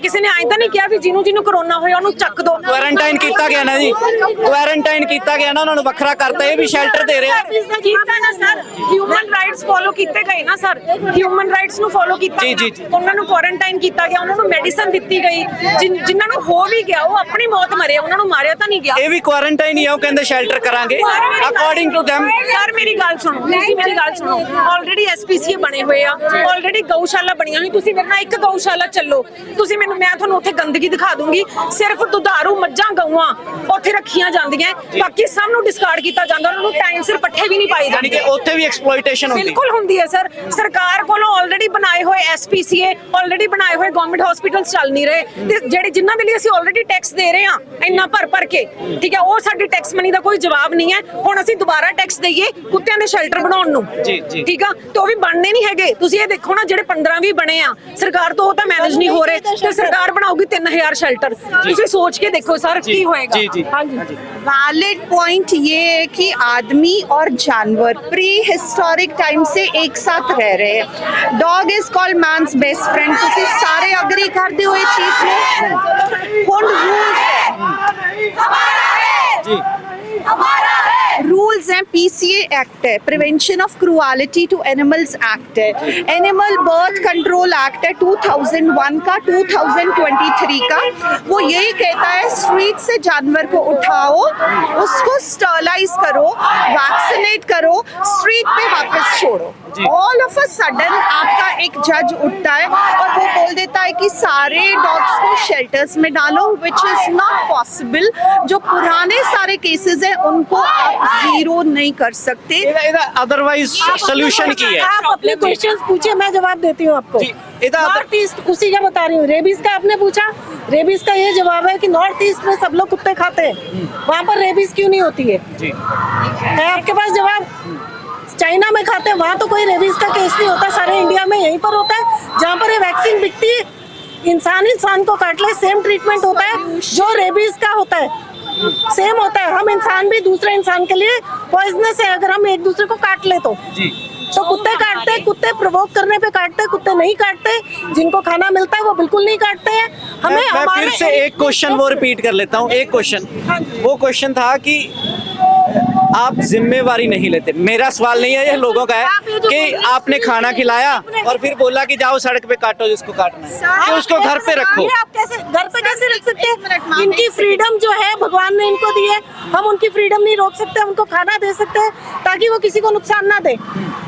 [SPEAKER 2] ਕਿਸੇ ਨੇ ਐਂ ਤਾਂ ਨਹੀਂ ਕਿਹਾ ਵੀ ਜਿਹਨੂੰ ਕਰੋਨਾ ਹੋਇਆ ਉਹਨੂੰ ਚੱਕ ਦੋ।
[SPEAKER 1] ਕੁਆਰੰਟਾਈਨ ਕੀਤਾ ਗਿਆ ਨਾ ਜੀ ਕੁਆਰੰਟਾਈਨ ਕੀਤਾ ਗਿਆ ਨਾ ਉਹਨਾਂ ਨੂੰ ਵੱਖਰਾ ਕਰਤਾ ਇਹ ਵੀ ਸ਼ੈਲਟਰ ਦੇ ਰਹੇ ਆ
[SPEAKER 2] ਕੀਤਾ ਨਾ ਸਰ ਹਿਊਮਨ ਰਾਈਟਸ ਫੋਲੋ ਕੀਤੇ ਗਏ ਨਾ ਸਰ ਹਿਊਮਨ ਰਾਈਟਸ ਨੂੰ ਫੋਲੋ ਕੀਤਾ
[SPEAKER 1] ਜੀ
[SPEAKER 2] ਉਹਨਾਂ ਨੂੰ ਕੁਆਰੰਟਾਈਨ ਕੀਤਾ ਗਿਆ ਉਹਨਾਂ ਨੂੰ ਮੈਡੀਸਨ ਦਿੱਤੀ ਗਈ ਜਿਨ੍ਹਾਂ ਨੂੰ ਹੋ ਵੀ ਗਿਆ ਉਹ ਆਪਣੀ ਮੌਤ ਮਰੇ ਉਹਨਾਂ ਨੂੰ ਮਾਰਿਆ ਤਾਂ ਨਹੀਂ ਗਿਆ
[SPEAKER 1] ਇਹ ਵੀ ਕੁਆਰੰਟਾਈਨ ਹੀ ਆ ਉਹ ਕਹਿੰਦੇ ਸ਼ੈਲਟਰ ਕਰਾਂਗੇ ਅਕੋਰਡਿੰਗ ਟੂ them।
[SPEAKER 2] ਸਰ ਮੇਰੀ ਗੱਲ ਸੁਣੋ ਤੁਸੀਂ ਮੇਰੀ ਗੱਲ ਸੁਣੋ ਆਲਰੇਡੀ ਐਸਪੀਸੀਏ ਬਣੇ ਹੋਏ ਆ ਆਲਰੇਡੀ ਗਊਸ਼ਾਲਾ ਬਣੀਆਂ ਹੋਈ ਤੁਸੀਂ ਮੇਰੇ ਨਾਲ ਇੱਕ ਗਊਸ਼ਾਲਾ ਚੱਲੋ ਤੁਸੀਂ ਮੈਨੂੰ ਮੈਂ ਤੁਹਾਨੂੰ ਉੱਥੇ ਗੰਦਗੀ ਦਿਖਾ ਦੂੰਗੀ ਸਿਰਫ ਦੁਧਾਰੂ ਮੱਝਾਂ ਗਊਆਂ ਉੱਥੇ ਰੱਖੀਆਂ ਜਾਂਦੀਆਂ ਬਾਕੀ ਸਭ ਨੂੰ ਡਿਸਕਾਰਡ ਕੀਤਾ ਜਾਂਦਾ ਉਹਨਾਂ ਨੂੰ ਟਾਈਮ ਸਿਰ ਪੱਠੇ ਵੀ ਨਹੀਂ ਪਾਏ
[SPEAKER 1] ਯਾਨੀ
[SPEAKER 2] ਜਾਂਦੇ
[SPEAKER 1] ਕਿ ਉੱਥੇ ਵੀ ਐਕਸਪਲੋਇਟੇਸ਼ਨ ਹੁੰਦੀ
[SPEAKER 2] ਬਿਲਕੁਲ ਹੁੰਦੀ ਹੈ ਸਰ ਸਰਕਾਰ ਕੋਲੋਂ ਆਲਰੇਡੀ ਬਣਾਏ ਹੋਏ ਐਸਪੀਸੀਏ ਆਲਰੇਡੀ ਬਣਾਏ ਹੋਏ ਗਵਰਨਮੈਂਟ ਹਸਪੀਟਲਸ ਚੱਲ ਨਹੀਂ ਰਹੇ ਤੇ ਜਿਹੜੇ ਜਿਨ੍ਹਾਂ ਦੇ ਲਈ ਅਸੀਂ ਆਲਰੇਡੀ ਟੈਕਸ ਦੇ ਰਹੇ ਹਾਂ ਇੰਨਾ ਭਰ ਕੇ ਠੀਕ ਹੈ ਉਹ ਸਾਡੀ ਟੈਕਸ ਮਨੀ ਦਾ ਕੋਈ ਜਵਾਬ ਨਹੀਂ ਹੈ ਹੁਣ ਅਸੀਂ ਦੁਬਾਰਾ ਟੈਕਸ ਦਈਏ ਕੁੱਤਿਆਂ ਦੇ ਸ਼ੈਲਟਰ ਬਣਾਉਣ ਨੂੰ
[SPEAKER 1] ਜੀ।
[SPEAKER 2] ਠੀਕ ਆ ਤੇ ਉਹ ਵੀ ਬਣਨੇ ਨਹੀਂ ਹੈਗੇ ਤੁਸੀਂ ਇਹ ਦੇਖੋ ਨਾ ਜਿਹੜੇ 15 ਵੀ ਬਣੇ ਆ ਸਰਕਾਰ ਤੋਂ ਉਹ ਤਾਂ ਮੈਨੇਜ ਨਹੀਂ ਹੋ ਰਹੇ ਤੇ ਸਰਕਾਰ ਬਣਾਉਗੀ 3000 ਸ਼ੈਲਟਰ ਤੁਸੀਂ ਸੋਚ ਕੇ ਦੇਖੋ ਸਰ ਕੀ ਹੋਏਗਾ।
[SPEAKER 1] जी
[SPEAKER 2] ਹਾਂਜੀ
[SPEAKER 5] वैलिड पॉइंट ये है कि आदमी और जानवर प्री हिस्टोरिक टाइम से एक साथ रह रहे हैं। Dog is called man's best friend तुसी सारे अग्री करते हो ये चीज में कौन रूल्स है
[SPEAKER 1] जी
[SPEAKER 5] रूल्स हैं पीसीए एक्ट है prevention of cruelty to animals act है एनिमल बर्थ कंट्रोल एक्ट है 2001 का 2023 का वो यही कहता है स्ट्रीट से जानवर को उठाओ उसको स्टरलाइज करो वैक्सीनेट करो स्ट्रीट पे वापस छोड़ो ऑल ऑफ अ सडन आपका एक जज उठता है और वो बोल देता है कि सारे डॉग्स को शेल्टर्स में डालो विच इज नॉट पॉसिबल जो पुराने सारे केसेस हैं उनको आप जीरो नहीं कर सकते।
[SPEAKER 1] ਇਹਦਾ ਅਦਰਵਾਈਜ਼ ਸੋਲੂਸ਼ਨ ਕੀ ਹੈ?
[SPEAKER 7] आप अपने क्वेश्चंस पूछिए मैं जवाब देती हूँ आपको।
[SPEAKER 1] जी, इधर-
[SPEAKER 7] नॉर्थ ईस्ट उसी का बता रही हूँ रेबीज का आपने पूछा रेबीज का ये जवाब है कि नॉर्थ ईस्ट में सब लोग कुत्ते खाते हैं वहाँ पर रेबीज क्यों नहीं होती है
[SPEAKER 1] जी
[SPEAKER 7] है आपके पास जवाब? चाइना में खाते हैं वहाँ तो कोई रेबीज का केस नहीं होता सारे इंडिया में यहीं पर होता है जहाँ पर ये वैक्सीन बिकती है इंसान को काट ले सेम ट्रीटमेंट होता है जो रेबीज का होता है सेम होता है हम इंसान भी दूसरे इंसान के लिए पॉइजनस है अगर हम एक दूसरे को काट ले तो
[SPEAKER 1] जी
[SPEAKER 7] तो कुत्ते काटते हैं कुत्ते प्रोवोक करने पे काटते हैं कुत्ते नहीं काटते जिनको खाना मिलता है वो बिल्कुल नहीं काटते हैं हमें
[SPEAKER 1] मैं फिर
[SPEAKER 7] हमारे
[SPEAKER 1] से एक क्वेश्चन वो रिपीट कर लेता हूँ एक क्वेश्चन वो क्वेश्चन था कि आप जिम्मेवारी नहीं लेते मेरा सवाल नहीं है ये लोगों का है कि आपने खाना खिलाया और फिर बोला कि जाओ सड़क पे काटो जिसको काटना है कि उसको घर पे रखो।
[SPEAKER 7] आप कैसे घर पे कैसे रख सकते हैं इनकी फ्रीडम जो है भगवान ने इनको दी है हम उनकी फ्रीडम नहीं रोक सकते उनको खाना दे सकते हैं ताकि वो किसी को नुकसान ना दे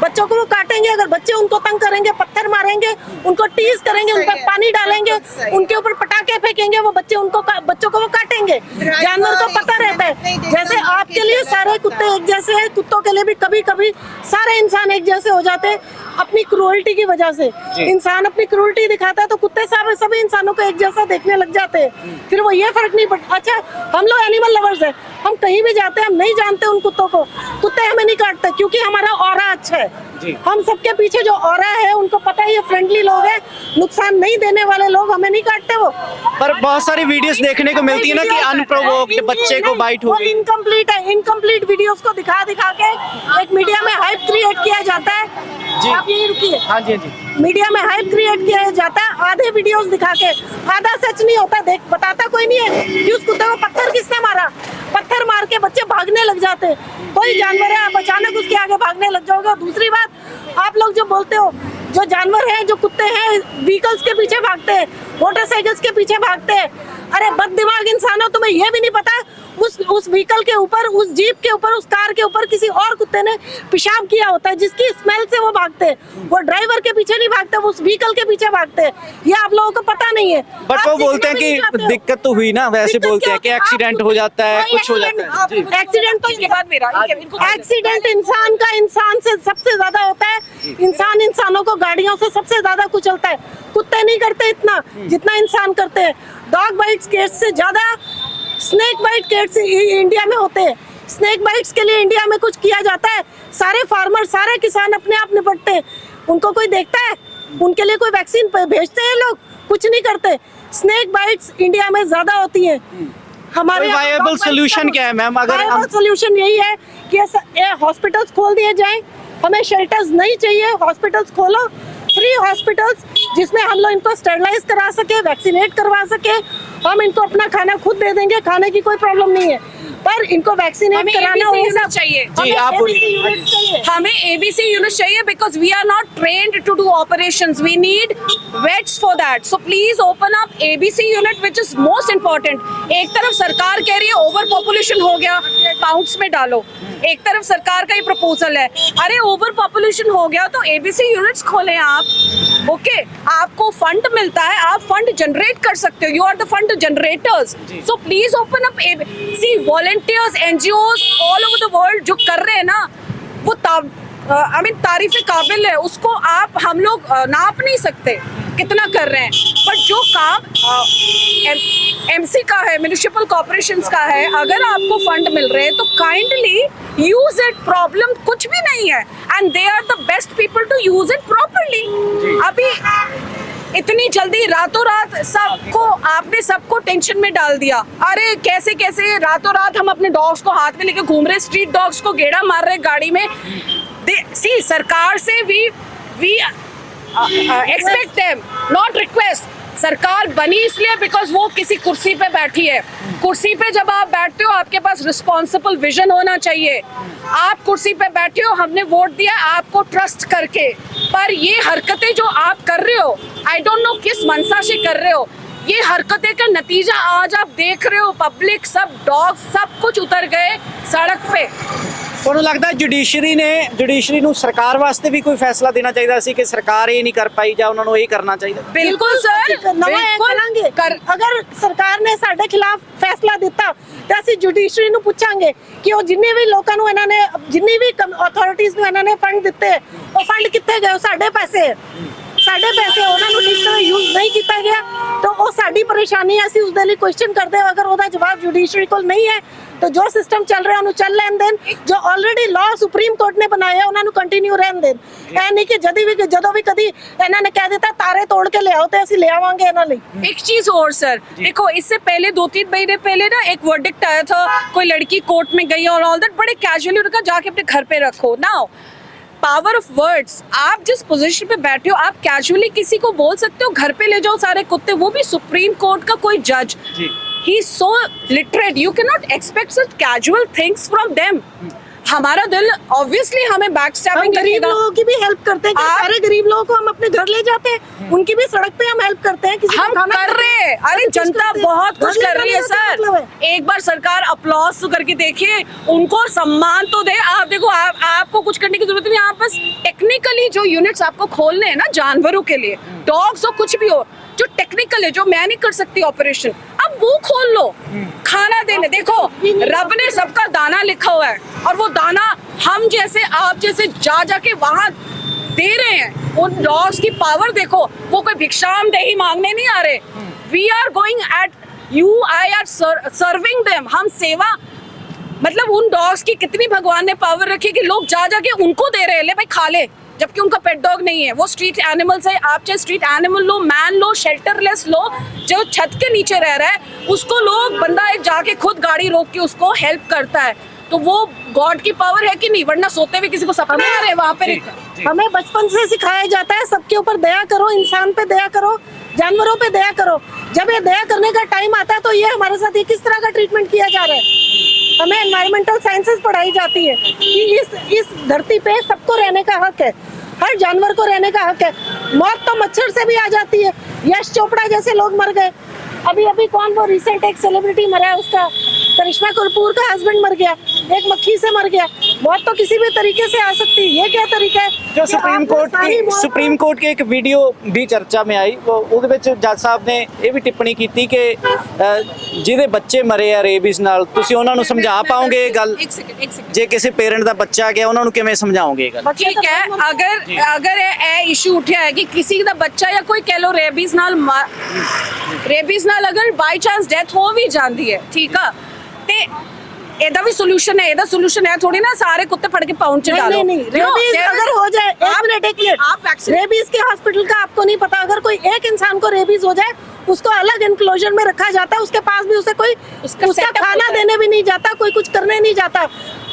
[SPEAKER 7] बच्चों को वो काटेंगे अगर बच्चे उनको तंग करेंगे पत्थर मारेंगे उनको टीज करेंगे उन पर पानी डालेंगे उनके ऊपर पटाखे फेंकेंगे वो बच्चों को वो काटेंगे जानवर को पता रहता है जैसे आपके लिए सारे कुत्ते एक जैसे हैं कुत्तों के लिए भी कभी कभी सारे इंसान एक जैसे हो जाते हैं अपनी क्रूअल्टी की वजह से इंसान अपनी क्रूअल्टी दिखाता है तो कुत्ते सभी इंसानों को एक जैसा देखने लग जाते हैं फिर वो ये फर्क नहीं पड़ता अच्छा हम लोग एनिमल लवर्स हैं हम कहीं भी जाते हैं, हम नहीं जानते उन कुत्तों को, कुत्ते हमें नहीं काटते क्योंकि हमारा ऑरा अच्छा है। हम सबके पीछे जो ऑरा है उनको पता है ये फ्रेंडली लोग हैं, नुकसान नहीं देने वाले लोग, हमें नहीं काटते वो।
[SPEAKER 1] पर बहुत सारी वीडियोस देखने को मिलती है ना कि अनप्रोवोक्ड बच्चे को बाइट हो गई।
[SPEAKER 7] इनकम्प्लीट है, इनकम्प्लीट वीडियोस को दिखा दिखा के एक मीडिया में हाइप क्रिएट किया जाता है। आप यही रुकिए।
[SPEAKER 1] हाँ जी, हाँ जी।
[SPEAKER 7] मीडिया में हाइप क्रिएट किया जाता है आधे वीडियोस दिखा के, आधा सच नहीं होता, देख बताता कोई नहीं है कि उस कुत्ते को पत्थर किसने मारा। पत्थर मार के बच्चे भागने लग जाते हैं, कोई जानवर है आप अचानक उसके आगे भागने लग जाओगे। और दूसरी बात, आप लोग जो बोलते हो जो जानवर हैं, जो कुत्ते हैं व्हीकल्स के पीछे भागते हैं, मोटरसाइकिल्स के पीछे भागते हैं, अरे बददिमाग इंसानों, तुम्हें ये भी नहीं पता उस व्हीकल के ऊपर, उस जीप के ऊपर, उस कार के ऊपर किसी और कुत्ते ने पेशाब किया होता है जिसकी स्मेल से वो भागते हैं। वो ड्राइवर के पीछे नहीं भागते, वो उस व्हीकल के पीछे भागते हैं। ये आप लोगों को पता नहीं है।
[SPEAKER 1] बट वो बोलते हैं कि दिक्कत तो हुई ना, वैसे बोलते हैं कि एक्सीडेंट हो जाता है, कुछ हो जाता है। जी।
[SPEAKER 7] एक्सीडेंट तो एक्सीडेंट इंसान का इंसान से सबसे ज्यादा होता है। इंसान इंसानों को गाड़ियों से सबसे ज्यादा कुचलता है, कुत्ते नहीं करते इतना जितना इंसान करते हैं। डॉग बाइट्स केस से ज्यादा स्नेक बाइट केस इंडिया में होते हैं। स्नेक बाइट्स के लिए इंडिया में कुछ किया जाता है? सारे फार्मर, सारे किसान अपने आप निपटते हैं, उनको कोई देखता है? उनके लिए कोई वैक्सीन भेजते हैं लोग? कुछ नहीं करते। स्नेक बाइट्स इंडिया में ज्यादा होती है। हमारे
[SPEAKER 1] वायबल सोल्यूशन क्या है मैम? अगर हम
[SPEAKER 7] सोल्यूशन यही है कि हॉस्पिटल्स खोल दिए जाएं, हमें शेल्टर्स नहीं चाहिए, हॉस्पिटल्स खोलो, फ्री हॉस्पिटल्स जिसमें हम लोग इनको स्टेरलाइज करा सके, वैक्सीनेट करवा सके। हम इनको अपना खाना खुद दे देंगे, खाने की कोई प्रॉब्लम नहीं है, पर इनको वैक्सीनेट कराना होगा।
[SPEAKER 2] चाहिए
[SPEAKER 1] जी, आप बोलिए।
[SPEAKER 2] हमें एबीसी यूनिट चाहिए because we are not trained to do operations, we need vets for that. So please open up ABC unit which is most important. एक तरफ सरकार कह रही है ओवर पॉपुलेशन हो गया, पाउंड्स में डालो, एक तरफ सरकार का ही प्रपोजल है, अरे ओवर पॉपुलेशन हो गया तो एबीसी यूनिट्स खोलें आप। ओके, आपको फंड मिलता है, आप फंड जनरेट कर सकते हो, you are the fund generators. So please open up C volunteers, NGOs all over the world जो कर रहे हैं ना, वो तारीफ काबिल है, उसको हम लोग नाप नहीं सकते कितना कर रहे हैं। बट जो काम एमसी का है, म्युनिसिपल कॉर्पोरेशंस का है, अगर आपको फंड मिल रहे हैं तो काइंडली यूज इट। प्रॉब्लम कुछ भी नहीं है and they are the best people to use it properly. अभी इतनी जल्दी रातों रात सबको टेंशन में डाल दिया। अरे कैसे कैसे रातों रात हम अपने डॉग्स को हाथ में लेके घूम रहे, स्ट्रीट डॉग्स को गेड़ा मार रहे गाड़ी में। सी सरकार से we expect them, not request. सरकार बनी इसलिए बिकॉज वो किसी कुर्सी पे बैठी है। कुर्सी पे जब आप बैठते हो आपके पास रिस्पॉन्सिबल विजन होना चाहिए। आप कुर्सी पे बैठे हो, हमने वोट दिया आपको ट्रस्ट करके, पर ये हरकतें जो आप कर रहे हो, आई डोंट नो किस मनसा से कर रहे हो, ये हरकतें का नतीजा आज आप देख रहे हो। पब्लिक, सब डॉग, सब कुछ उतर गए सड़क पे।
[SPEAKER 1] ਤੁਹਾਨੂੰ ਲੱਗਦਾ ਜੁਡੀਸ਼ਰੀ ਨੂੰ ਸਰਕਾਰ ਵਾਸਤੇ ਵੀ ਕੋਈ ਫੈਸਲਾ ਦੇਣਾ ਚਾਹੀਦਾ ਸੀ ਕਿ ਸਰਕਾਰ ਇਹ ਨਹੀਂ ਕਰ ਪਾਈ ਜਾਂ ਉਹਨਾਂ ਨੂੰ ਇਹ ਕਰਨਾ ਚਾਹੀਦਾ?
[SPEAKER 2] ਬਿਲਕੁਲ ਸਰ,
[SPEAKER 7] ਕਰਾਂਗੇ। ਅਗਰ ਸਰਕਾਰ ਨੇ ਸਾਡੇ ਖਿਲਾਫ ਫੈਸਲਾ ਦਿੱਤਾ ਤਾਂ ਅਸੀਂ ਜੁਡੀਸ਼ਰੀ ਨੂੰ ਪੁੱਛਾਂਗੇ ਕਿ ਉਹ ਜਿੰਨੇ ਵੀ ਲੋਕਾਂ ਨੂੰ ਇਹਨਾਂ ਨੇ, ਜਿੰਨੀ ਵੀ ਅਥਾਰਟੀਜ਼ ਨੂੰ ਇਹਨਾਂ ਨੇ ਫੰਡ ਦਿੱਤੇ, ਉਹ ਫੰਡ ਕਿੱਥੇ ਗਏ? ਸਾਡੇ ਪੈਸੇ ਉਹਨਾਂ ਨੂੰ ਠੀਕ ਤਰ੍ਹਾਂ ਯੂਜ਼ ਨਹੀਂ ਕੀਤਾ ਗਿਆ ਤਾਂ ਉਹ ਸਾਡੀ ਪਰੇਸ਼ਾਨੀ ਹੈ, ਅਸੀਂ ਉਸ ਦੇ ਲਈ ਕੁਐਸਚਨ ਕਰਦੇ ਹਾਂ। ਅਗਰ ਉਹਦਾ ਜਵਾਬ ਜੁਡੀਸ਼ਰੀ ਕੋਲ ਨਹੀਂ ਹੈ तो जो सिस्टम चल रहा है ਉਹਨੂੰ ਚੱਲ ਲੈਣ ਦੇਣ, ਜੋ ਆਲਰੇਡੀ ਲਾਅ ਸੁਪਰੀਮ ਕੋਰਟ ਨੇ ਬਣਾਇਆ ਉਹਨਾਂ ਨੂੰ ਕੰਟੀਨਿਊ ਰਹਿਣ ਦੇਣ। ਇਹ ਨਹੀਂ ਕਿ ਜਦੋਂ ਵੀ ਕਦੀ ਇਹਨਾਂ ਨੇ ਕਹਿ ਦਿੱਤਾ ਤਾਰੇ ਤੋੜ ਕੇ ਲਿਆਓ ਤੇ ਅਸੀਂ ਲੈ ਆਵਾਂਗੇ ਇਹਨਾਂ ਲਈ।
[SPEAKER 2] एक चीज और सर, देखो इससे पहले 2-3 महीने पहले ना एक वर्डिक्ट आया था, कोई लड़की कोर्ट में गई और ऑल दैट, बड़े कैजुअली उनका जाके अपने घर पे रखो। नाउ पावर ऑफ वर्ड्स, आप जिस पोजीशन पे बैठे हो आप कैजुअली किसी को बोल सकते हो घर पे ले जाओ सारे कुत्ते, वो भी सुप्रीम कोर्ट का कोई जज। He is so literate, you cannot expect such casual things from them. हमारा दिल ऑब्वियसली हमें बैकस्टैबिंग
[SPEAKER 7] गरीब लोगों की भी हेल्प करते हैं, सारे गरीब लोगों को हम अपने घर ले जाते हैं, उनकी भी सड़क पे हम हेल्प करते हैं। किसी
[SPEAKER 2] हम कर रहे हैं, अरे जनता बहुत कुछ कर रही है सर। एक बार सरकार अपलॉज तो करके देखिए, उनको सम्मान तो दे। आप देखो, आपको कुछ करने की जरूरत नहीं, आप बस टेक्निकली जो यूनिट्स आपको खोलने हैं ना जानवरों के लिए, डॉग्स हो कुछ भी हो, जो टेक्निकल है, जो मैं नहीं कर सकती ऑपरेशन, अब वो खोल लो। खाना देने, देखो रब ने सबका दाना लिखा हुआ है और वो दाना हम जैसे, आप जैसे जाके वहां दे रहे हैं। उन डॉग्स की पावर देखो, वो कोई भिक्षाम देही मांगने नहीं आ रहे। We are going at you, I are serving them. हम सेवा
[SPEAKER 8] मतलब उन डॉग्स की कितनी भगवान ने पावर रखी कि लोग जा जाके उनको दे रहे हैं, ले भाई खा ले, जबकि उनका पेट डॉग नहीं है, वो स्ट्रीट एनिमल्स है। आप चाहे स्ट्रीट एनिमल लो, मैन लो, शेल्टरलेस लो, जो छत के नीचे रह रहा है उसको लोग बंदा एक जाके खुद गाड़ी रोक के उसको हेल्प करता है, तो वो गॉड की पावर है कि नहीं? वरना सोते हुए किसी को सपने आ रहे वहां पर।
[SPEAKER 7] हमें बचपन से सिखाया जाता है सबके ऊपर दया करो, इंसान पे दया करो, जानवरों पे दया करो। जब ये दया करने का टाइम आता है तो ये हमारे साथ ये किस तरह का ट्रीटमेंट किया जा रहा है। हमें एनवायरमेंटल साइंसेस पढ़ाई जाती है कि इस धरती पे सबको रहने का हक है, हर जानवर को रहने का हक है। मौत तो मच्छर से भी आ जाती है, यश चोपड़ा जैसे लोग मर गए। अभी कौन वो रिसेंट एक सेलिब्रिटी मरा है, उसका करिश्मा कपूर का हस्बैंड मर गया, एक मक्खी से मर गया। मौत तो किसी भी तरीके से आ सकती है, ये क्या तरीका है?
[SPEAKER 1] जो ਸੁਪਰੀਮ ਕੋਰਟ की एक वीडियो भी चर्चा में आई, वो ਉਹਦੇ ਵਿੱਚ ਜੱਜ ਸਾਹਿਬ ਨੇ ਇਹ ਵੀ ਟਿੱਪਣੀ ਕੀਤੀ ਕਿ ਜਿਹਦੇ ਬੱਚੇ ਮਰੇ ਆ ਰੇਬੀਜ਼ ਨਾਲ, ਤੁਸੀਂ ਉਹਨਾਂ ਨੂੰ ਸਮਝਾ ਪਾਓਗੇ ਇਹ ਗੱਲ?
[SPEAKER 8] एक सेकंड
[SPEAKER 1] ਜੇ ਕਿਸੇ ਪੇਰੈਂਟ ਦਾ ਬੱਚਾ ਗਿਆ ਉਹਨਾਂ ਨੂੰ ਕਿਵੇਂ ਸਮਝਾਓਗੇ ਇਹ ਗੱਲ?
[SPEAKER 8] ठीक है, अगर ਇਹ ਇਸ਼ੂ ਉੱਠਿਆ ਹੈ ਕਿ ਕਿਸੇ ਦਾ ਬੱਚਾ ਜਾਂ ਕੋਈ ਕਹਿ ਲੋ ਰੇਬੀਜ਼ ਨਾਲ ਅਗਰ ਬਾਈ ਚਾਂਸ ਡੈਥ ਹੋ ਵੀ ਜਾਂਦੀ ਹੈ, ਠੀਕ ਆ, ਤੇ ਇਹਦਾ ਵੀ ਸੋਲੂਸ਼ਨ है, ਇਹਦਾ ਸੋਲੂਸ਼ਨ है थोड़ी ना सारे कुत्ते फड़ के पाउंड च डालो।
[SPEAKER 7] नहीं, रेबीज अगर हो जाए, एक मिनट, रेबीज के हॉस्पिटल का आपको नहीं पता, अगर कोई एक इंसान को रेबीज हो जाए उसको अलग इंक्लोजर में रखा जाता है, उसके पास भी उसे कोई उसका खाना देने भी नहीं जाता, कोई कुछ करने नहीं जाता।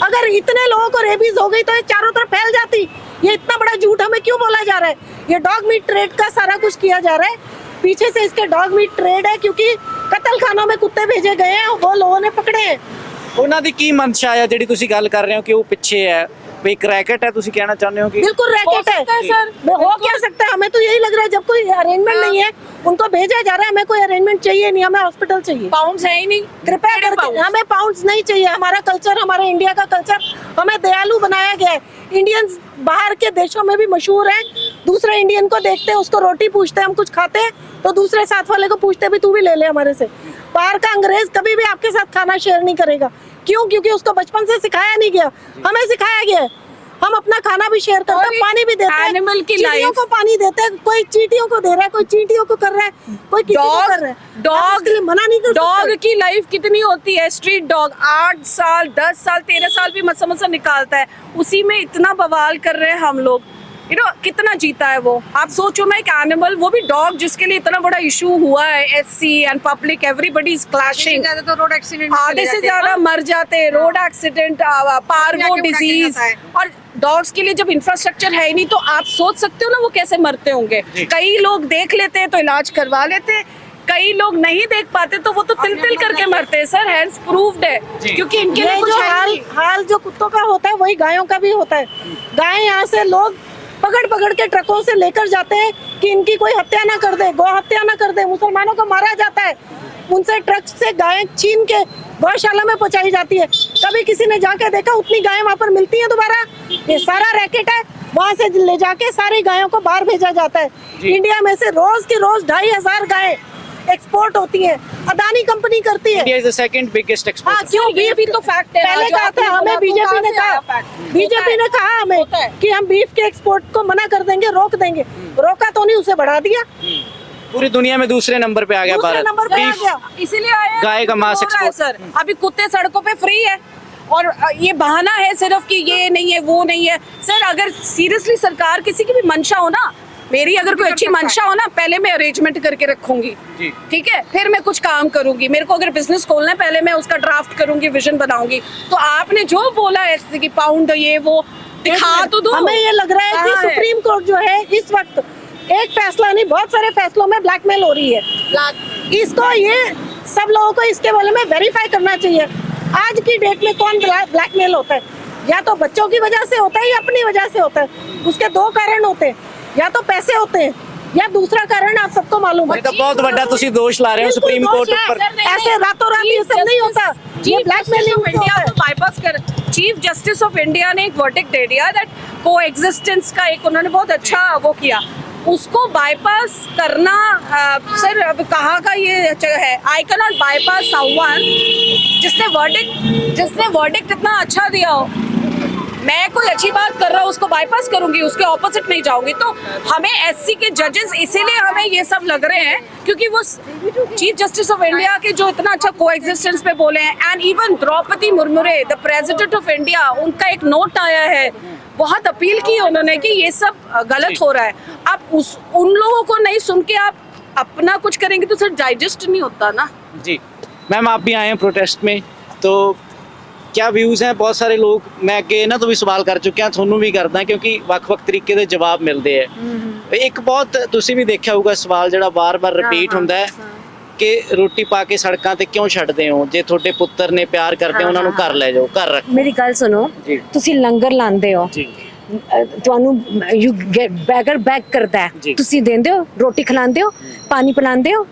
[SPEAKER 7] अगर इतने लोगों को रेबीज हो गई तो ये चारों तरफ फैल जाती। ये इतना बड़ा झूठ हमें क्यों बोला जा रहा है? ये डॉग मीट ट्रेड का सारा कुछ किया जा रहा है, पीछे से इसके डॉग मीट ट्रेड है, क्योंकि कत्ल खानों में कुत्ते भेजे गए हैं, वो लोगों ने पकड़े हैं।
[SPEAKER 1] ਉਹਨਾਂ ਦੀ ਕੀ ਮਨਸ਼ਾ ਹੈ ਜਿਹੜੀ ਤੁਸੀਂ ਗੱਲ ਕਰ ਰਹੇ ਹੋ ਕਿ ਉਹ ਪਿੱਛੇ ਹੈ, ਵੀ ਇੱਕ रैकेट है, ਤੁਸੀਂ कहना चाहते हो कि
[SPEAKER 7] बिल्कुल रैकेट है सर, हो क्या सकता है? हमें तो यही लग रहा है, जब कोई अरेंजमेंट नहीं है उनको भेजा जा रहा है, हमें कोई अरेंजमेंट चाहिए नहीं, हमें हॉस्पिटल चाहिए,
[SPEAKER 8] पाउंड्स है ही नहीं,
[SPEAKER 7] कृपया करके हमें पाउंड्स नहीं चाहिए। हमारा कल्चर, हमारा इंडिया का कल्चर हमें दयालु बनाया गया है। इंडियंस बाहर के देशों में भी मशहूर है, दूसरे इंडियन को देखते हैं, उसको रोटी पूछते हैं, हम कुछ खाते हैं तो दूसरे साथ वाले को पूछते भी तू भी ले ले हमारे से। बाहर का अंग्रेज कभी भी आपके साथ खाना शेयर नहीं करेगा, क्यों? क्योंकि उसको बचपन से सिखाया नहीं गया, हमें सिखाया गया है। हम अपना खाना भी शेयर करते हैं, पानी भी देते हैं,
[SPEAKER 8] एनिमल की
[SPEAKER 7] चिड़ियों को पानी देते हैं, कोई चींटियों को दे रहा है, कोई चींटियों को कर रहा है, कोई किसी को कर रहा है।
[SPEAKER 8] डॉग
[SPEAKER 7] उसके लिए मना नहीं कर
[SPEAKER 8] डॉग
[SPEAKER 7] सकते।
[SPEAKER 8] की लाइफ कितनी होती है? स्ट्रीट डॉग 8 साल 10 साल 13 साल भी मसा निकालता है, उसी में इतना बवाल कर रहे हैं हम लोग, कितना जीता है वो। आप सोचो ना, एक एनिमल, वो भी डॉग, जिसके लिए इतना बड़ा इशू हुआ है, SC and public, everybody is clashing,
[SPEAKER 2] तो रोड एक्सीडेंट
[SPEAKER 8] आधे से ज्यादा मर जाते हैं, रोड एक्सीडेंट, पार्वो डिजीज। और डॉग्स के लिए जब इंफ्रास्ट्रक्चर है ही नहीं, तो आप सोच सकते हो ना वो कैसे मरते होंगे। कई लोग देख लेते हैं तो इलाज करवा लेते हैं, कई लोग नहीं देख पाते तो वो तो तिल करके मरते हैं सर, हैंड्स प्रूव्ड है, क्योंकि इनके लिए कुछ
[SPEAKER 7] हाल जो कुत्तों का होता है वही गायों का भी होता है। गाय यहाँ से लोग पकड़ के ट्रकों से लेकर जाते हैं कि इनकी कोई हत्या ना कर दे, गौ हत्या ना कर दे, मुसलमानों को मारा जाता है, उनसे ट्रक से गायें छीन के गौशाला में पहुंचाई जाती है। कभी किसी ने जाके देखा उतनी गायें वहाँ पर मिलती हैं दोबारा? ये सारा रैकेट है, वहाँ से ले जाके सारी गायों को बाहर भेजा जाता है। इंडिया में से रोज की रोज 2500 गायें एक्सपोर्ट होती है, अदानी कंपनी करती है।
[SPEAKER 1] India is the second biggest
[SPEAKER 7] हाँ,
[SPEAKER 1] एक्सपोर्टर।
[SPEAKER 7] क्यों?
[SPEAKER 8] ये भी तो फैक्ट है।
[SPEAKER 7] पहले कहा था हमें, बीजेपी ने कहा हमें कि हम बीफ के एक्सपोर्ट को मना कर देंगे, रोक देंगे, रोका तो नहीं, उसे बढ़ा दिया।
[SPEAKER 1] पूरी दुनिया में दूसरे नंबर पे आ गया
[SPEAKER 7] दूसरे
[SPEAKER 1] भारत,
[SPEAKER 7] नंबर पे आ गया।
[SPEAKER 8] इसीलिए आया,
[SPEAKER 1] गाय का मांस
[SPEAKER 8] हो रहा है
[SPEAKER 1] एक्सपोर्ट।
[SPEAKER 8] सर। अभी कुत्ते सड़कों पे फ्री है और ये बहाना है सिर्फ कि ये नहीं है वो नहीं है। सर अगर सीरियसली सरकार किसी की भी मंशा हो ना, मेरी अगर कोई अच्छी मंशा हो ना, पहले मैं अरेंजमेंट करके रखूंगी, ठीक है, फिर मैं कुछ काम करूंगी। मेरे को अगर बिजनेस खोलना है, पहले मैं उसका ड्राफ्ट करूंगी, विजन बनाऊंगी। तो आपने जो बोला है जैसे कि पाउंड ये वो दिखा तो दो।
[SPEAKER 7] हमें ये लग रहा है कि सुप्रीम कोर्ट जो है इस वक्त एक फैसला नहीं, बहुत सारे फैसलों में ब्लैकमेल हो रही है। इसको ये सब लोगों को इसके बारे में वेरीफाई करना चाहिए। आज की डेट में कौन ब्लैकमेल होता है? या तो बच्चों की वजह से होता है या अपनी वजह से होता है। उसके दो कारण होते हैं, या तो पैसे होते हैं या दूसरा कारण आप सबको मालूम है।
[SPEAKER 1] ये तो बहुत बड़ा तुसी दोष ला रहे हो सुप्रीम कोर्ट पर।
[SPEAKER 7] ऐसे रातों रात ये सब नहीं होता।
[SPEAKER 8] चीफ जस्टिस ऑफ इंडिया को बाईपास कर, चीफ जस्टिस ऑफ इंडिया ने एक वर्डिक्ट दे दिया दैट को एग्जिस्टेंस का एक उन्होंने बहुत अच्छा वो किया, उसको बाईपास करना सर अब कहाँ का ये है? I can not bypass someone जिसने वर्डिक्ट इतना अच्छा दिया हो। मैं कोई अच्छी बात कर रहा हूँ उसको बाईपास करूंगी, उसके ऑपोजिट नहीं जाऊंगी। तो हमें एससी के जजेस इसीलिए हमें ये सब लग रहे हैं क्योंकि वो चीफ जस्टिस ऑफ इंडिया के जो इतना अच्छा कोएग्जिस्टेंस पे बोले हैं, and even Droupadi Murmu the president of India, उनका एक नोट आया है, बहुत अपील की उन्होंने कि ये सब गलत हो रहा है। अब उन लोगों को नहीं सुन के आप अपना कुछ करेंगे तो सर डाइजेस्ट नहीं होता ना।
[SPEAKER 1] जी मैम, आप भी आए हैं प्रोटेस्ट में, तो क्या व्यूज़ हैं? बहुत ਸਾਰੇ ਲੋਕ, ਮੈਂ ਅੱਗੇ ਇਹਨਾਂ ਤੋਂ ਵੀ ਸਵਾਲ ਕਰ ਚੁੱਕਿਆ, ਤੁਹਾਨੂੰ ਵੀ ਕਰਦਾ ਕਿਉਂਕਿ ਵੱਖ-ਵੱਖ ਤਰੀਕੇ ਦੇ ਜਵਾਬ ਮਿਲਦੇ ਆ। ਇੱਕ ਬਹੁਤ ਤੁਸੀਂ ਵੀ ਦੇਖਿਆ ਹੋਊਗਾ ਸਵਾਲ ਜਿਹੜਾ ਵਾਰ-ਵਾਰ ਰਿਪੀਟ ਹੁੰਦਾ ਹੈ ਕਿ ਰੋਟੀ ਪਾ ਕੇ ਸੜਕਾਂ ਤੇ ਕਿਉਂ ਛੱਡਦੇ ਹੋ? ਜੇ ਤੁਹਾਡੇ ਪੁੱਤਰ ਨੇ ਪਿਆਰ ਕਰਦੇ ਉਹਨਾਂ ਨੂੰ ਘਰ ਲੈ ਜਾਓ, ਘਰ ਰੱਖੋ।
[SPEAKER 2] ਮੇਰੀ ਗੱਲ ਸੁਣੋ, ਤੁਸੀਂ ਲੰਗਰ ਲਾਉਂਦੇ ਹੋ, ਤੁਹਾਨੂੰ ਯੂ ਬੈਗਰ ਬੈਗ ਕਰਦਾ ਹੈ, ਤੁਸੀਂ ਦਿੰਦੇ ਹੋ, ਰੋਟੀ ਖਿਲਾਉਂਦੇ ਹੋ, ਪਾਣੀ ਪਿਲਾਉਂਦੇ ਹੋ,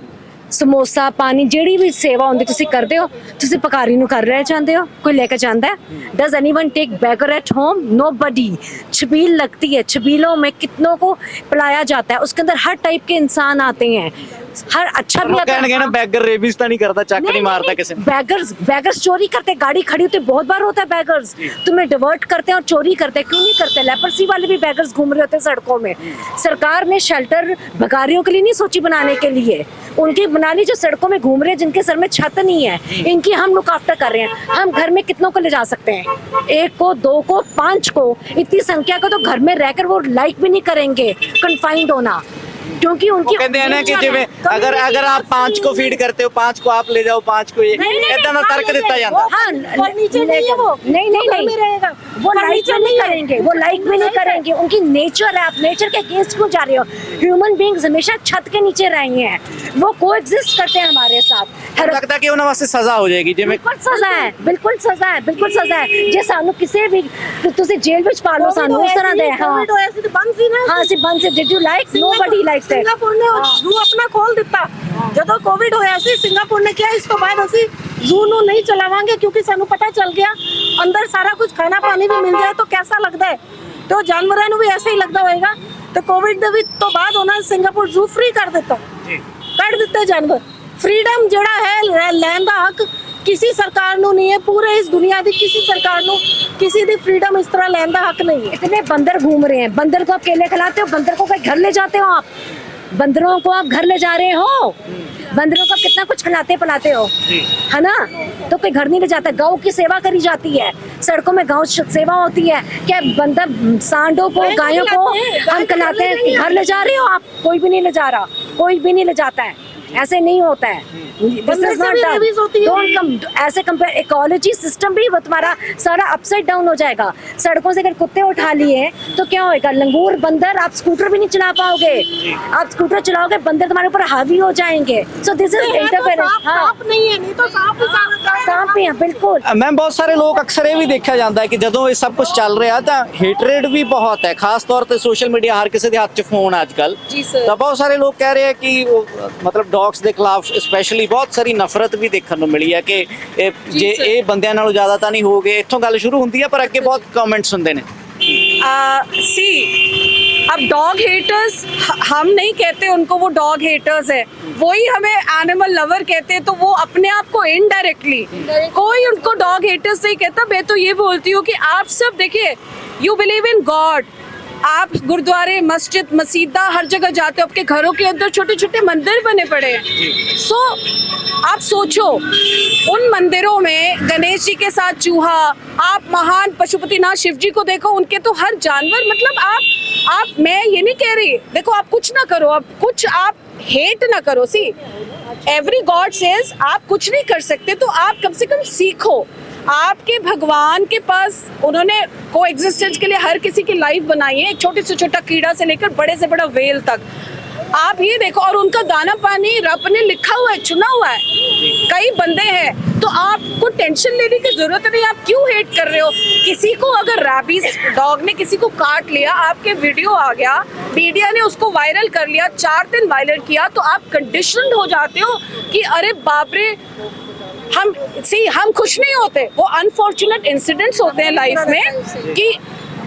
[SPEAKER 2] ਸਮੋਸਾ ਪਾਣੀ ਜਿਹੜੀ ਵੀ ਸੇਵਾ ਹੁੰਦੀ ਤੁਸੀਂ ਕਰਦੇ ਹੋ, ਤੁਸੀਂ ਪਕਾਰੀ ਨੂੰ ਕਰ ਰਹੇ ਚਾਹੁੰਦੇ ਹੋ? ਕੋਈ ਲੈ ਕੇ ਜਾਂਦਾ है? Does anyone take beggar at home? Nobody. छबील लगती है, छबीलों में कितनों को पिलाया जाता है, उसके अंदर हर टाइप के इंसान आते हैं, हर अच्छा भी आता है।
[SPEAKER 1] बैगर रेबिस तो नहीं करता, चक नहीं मारता किसी ने।
[SPEAKER 2] बैगर्स चोरी करते, गाड़ी खड़ी होती है, बहुत बार होता है बैगर्स तुम्हें डिवर्ट करते हैं और चोरी करते हैं। क्यों नहीं करते? लेपर्सी वाले भी बैगर्स घूम रहे होते हैं सड़कों में। सरकार ने शेल्टर भिखारियों के लिए नहीं सोची बनाने के लिए, उनकी बना ली जो सड़कों में घूम रहे हैं, जिनके सर में छत नहीं है, इनकी हम लुक आफ्टर कर रहे हैं। हम घर में कितनों को ले जा सकते हैं? 1 को, 2 को, 5 को, इतनी संख्या को तो घर में रहकर वो लाइक भी नहीं करेंगे कन्फाइंड होना, क्योंकि उनकी
[SPEAKER 1] कहते हैं ना कि जिਵੇਂ अगर आप 5 को फीड करते हो, 5 को आप ले जाओ, 5 को ये ऐसा ना तर्क दिता जाता।
[SPEAKER 2] हाँ, नीचे नहीं है वो, नहीं रहेगा, वो लाइक नहीं करेंगे, वो लाइक भी नहीं करेंगे। उनकी नेचर है, आप नेचर के अगेंस्ट क्यों जा रहे हो? ह्यूमन बीइंग्स हमेशा छत के नीचे रहे हैं, वो कोएग्जिस्ट करते हैं हमारे साथ।
[SPEAKER 1] लगता है कि उन्हें वास्ते सजा हो जाएगी जिਵੇਂ
[SPEAKER 2] बिल्कुल सजा है, बिल्कुल सजा है, बिल्कुल सजा है। जे सानू किसी भी ਤੁਸੀਂ ਜੇਲ੍ਹ ਵਿੱਚ ਪਾ ਲਓ ਸਾਨੂੰ ਉਸ ਤਰ੍ਹਾਂ ਦੇ। ਹਾਂ ਅਸੀਂ ਬੰਦ ਸੀ। Did you like? Nobody likes it।
[SPEAKER 7] Singapore ਨੇ ਜ਼ੂ ਆਪਣਾ ਖੋਲ ਦਿੱਤਾ ਜਦੋਂ ਕੋਵਿਡ ਹੋਇਆ ਸੀ। ਸਿੰਗਾਪੁਰ ਨੇ ਕਿਹਾ ਇਸ ਤੋਂ ਬਾਅਦ ਅਸੀਂ ਜ਼ੂ ਨੂੰ ਨਹੀਂ ਚਲਾਵਾਂਗੇ ਕਿਉਂਕਿ ਸਾਨੂੰ ਪਤਾ ਚੱਲ ਗਿਆ ਅੰਦਰ ਸਾਰਾ ਕੁਝ ਖਾਣਾ ਪਾਣੀ ਵੀ ਮਿਲ ਜਾਏ ਤਾਂ कैसा लगता है, तो ਜਾਨਵਰਾਂ ਨੂੰ ਵੀ ਐਸਾ ਹੀ ਲੱਗਦਾ ਹੋਏਗਾ। ਤੇ ਕੋਵਿਡ ਦੇ ਵਿੱਚ ਤੋਂ ਬਾਅਦ ਉਹਨਾਂ ਨੇ ਸਿੰਗਾਪੁਰ ਜ਼ੂ ਫ੍ਰੀ ਕਰ ਦਿੱਤਾ, ਕੱਢ ਦਿੱਤੇ ਜਾਨਵਰ। फ्रीडम जोड़ा है लैन का हक किसी सरकार नू नहीं है, पूरे इस दुनिया की किसी सरकार नू किसी दी फ्रीडम इस तरह लैन का हक नहीं है।
[SPEAKER 2] इतने बंदर घूम रहे हैं, बंदर को आप केले खिलाते हो, बंदर को कहीं घर ले जाते हो? आप बंदरों को आप घर ले जा रहे हो, बंदरों को कितना कुछ खिलाते पिलाते हो, है ना? तो कोई घर नहीं ले जाता। गौ की सेवा करी जाती है, सड़कों में गौ सेवा होती है। क्या बंदर सांडों को, गायों को हम खिलाते हैं? घर ले जा रहे हो आप? कोई भी नहीं ले जा रहा, कोई भी नहीं ले जाता है, ऐसे नहीं होता है। ऐसे कंपेयर इकोलॉजी सिस्टम भी वो तुम्हारा सारा अपसाइड डाउन हो जाएगा। सड़कों से अगर कुत्ते उठा लिए तो क्या होएगा? लंगूर बंदर, आप स्कूटर भी नहीं चला पाओगे। आप स्कूटर चलाओगे, बंदर तुम्हारे ऊपर हावी हो जाएंगे। So this is interference.
[SPEAKER 7] सांप नहीं है, नहीं तो
[SPEAKER 2] सांप भी है, बिल्कुल।
[SPEAKER 1] मैम, बहुत सारे लोग अक्सर ये भी देखा जाता है कि ਜਦੋਂ ਇਹ ਸਭ ਕੁਝ ਚੱਲ ਰਿਹਾ ਤਾਂ हेटरेड भी बहुत है, खास तौर पे सोशल मीडिया हर किसी ਦੇ ਹੱਥ 'ਚ ਫੋਨ ਅੱਜਕੱਲ। ਤਾਂ ਬਹੁਤ ਸਾਰੇ ਲੋਕ ਕਹਿ ਰਹੇ ਆ ਕਿ मतलब डॉग्स ਦੇ ਖਿਲਾਫ ਸਪੈਸ਼ਲੀ ਬਹੁਤ ਸਾਰੀ ਨਫ਼ਰਤ ਵੀ ਦੇਖਣ ਨੂੰ ਮਿਲੀ ਹੈ ਕਿ ਜੇ ਇਹ ਬੰਦਿਆਂ ਨਾਲੋਂ ਜ਼ਿਆਦਾ ਤਾਂ ਨਹੀਂ ਹੋਗੇ। ਇੱਥੋਂ ਗੱਲ ਸ਼ੁਰੂ ਹੁੰਦੀ ਹੈ ਪਰ ਅੱਗੇ ਬਹੁਤ ਕਮੈਂਟਸ ਹੁੰਦੇ ਨੇ।
[SPEAKER 8] सी अब डॉग हेटर्स हम नहीं कहते उनको, वो डॉग हेटर्स है, वही हमें एनिमल लवर कहते हैं। तो वो अपने आप को इनडायरेक्टली कोई उनको डॉग हेटर्स नहीं कहता। मैं तो ये बोलती हूँ कि आप सब देखिए, यू बिलीव इन गॉड, आप गुरुद्वारे, मस्जिद, मसीदा हर जगह जाते हो, आपके घरों के अंदर छोटे छोटे मंदिर बने पड़े हैं। सो आप सोचो, उन मंदिरों में गणेश जी के साथ चूहा, आप महान पशुपतिनाथ शिव जी को देखो, उनके तो हर जानवर, मतलब आप मैं ये नहीं कह रही, देखो आप कुछ ना करो, आप हेट ना करो। सी एवरी गॉड सेज आप कुछ नहीं कर सकते तो आप कम से कम सीखो। आपके भगवान के पास उन्होंने को एग्जिस्टेंस के लिए हर किसी की लाइफ बनाई है, एक छोटे से छोटा कीड़ा से लेकर बड़े से बड़ा वेल तक। आप ये देखो, और उनका दाना पानी रब ने लिखा हुआ है, चुना हुआ है। कई बंदे हैं तो आपको टेंशन लेने की जरूरत नहीं। आप क्यों हेट कर रहे हो? किसी को अगर रैबीज डॉग ने किसी को काट लिया, आपके वीडियो आ गया, मीडिया ने उसको वायरल कर लिया, 4 दिन वायरल किया, तो आप कंडीशनड हो जाते हो कि अरे बाप रे, हम खुश नहीं होते। वो अनफॉर्चुनेट इंसिडेंट्स होते हैं लाइफ में कि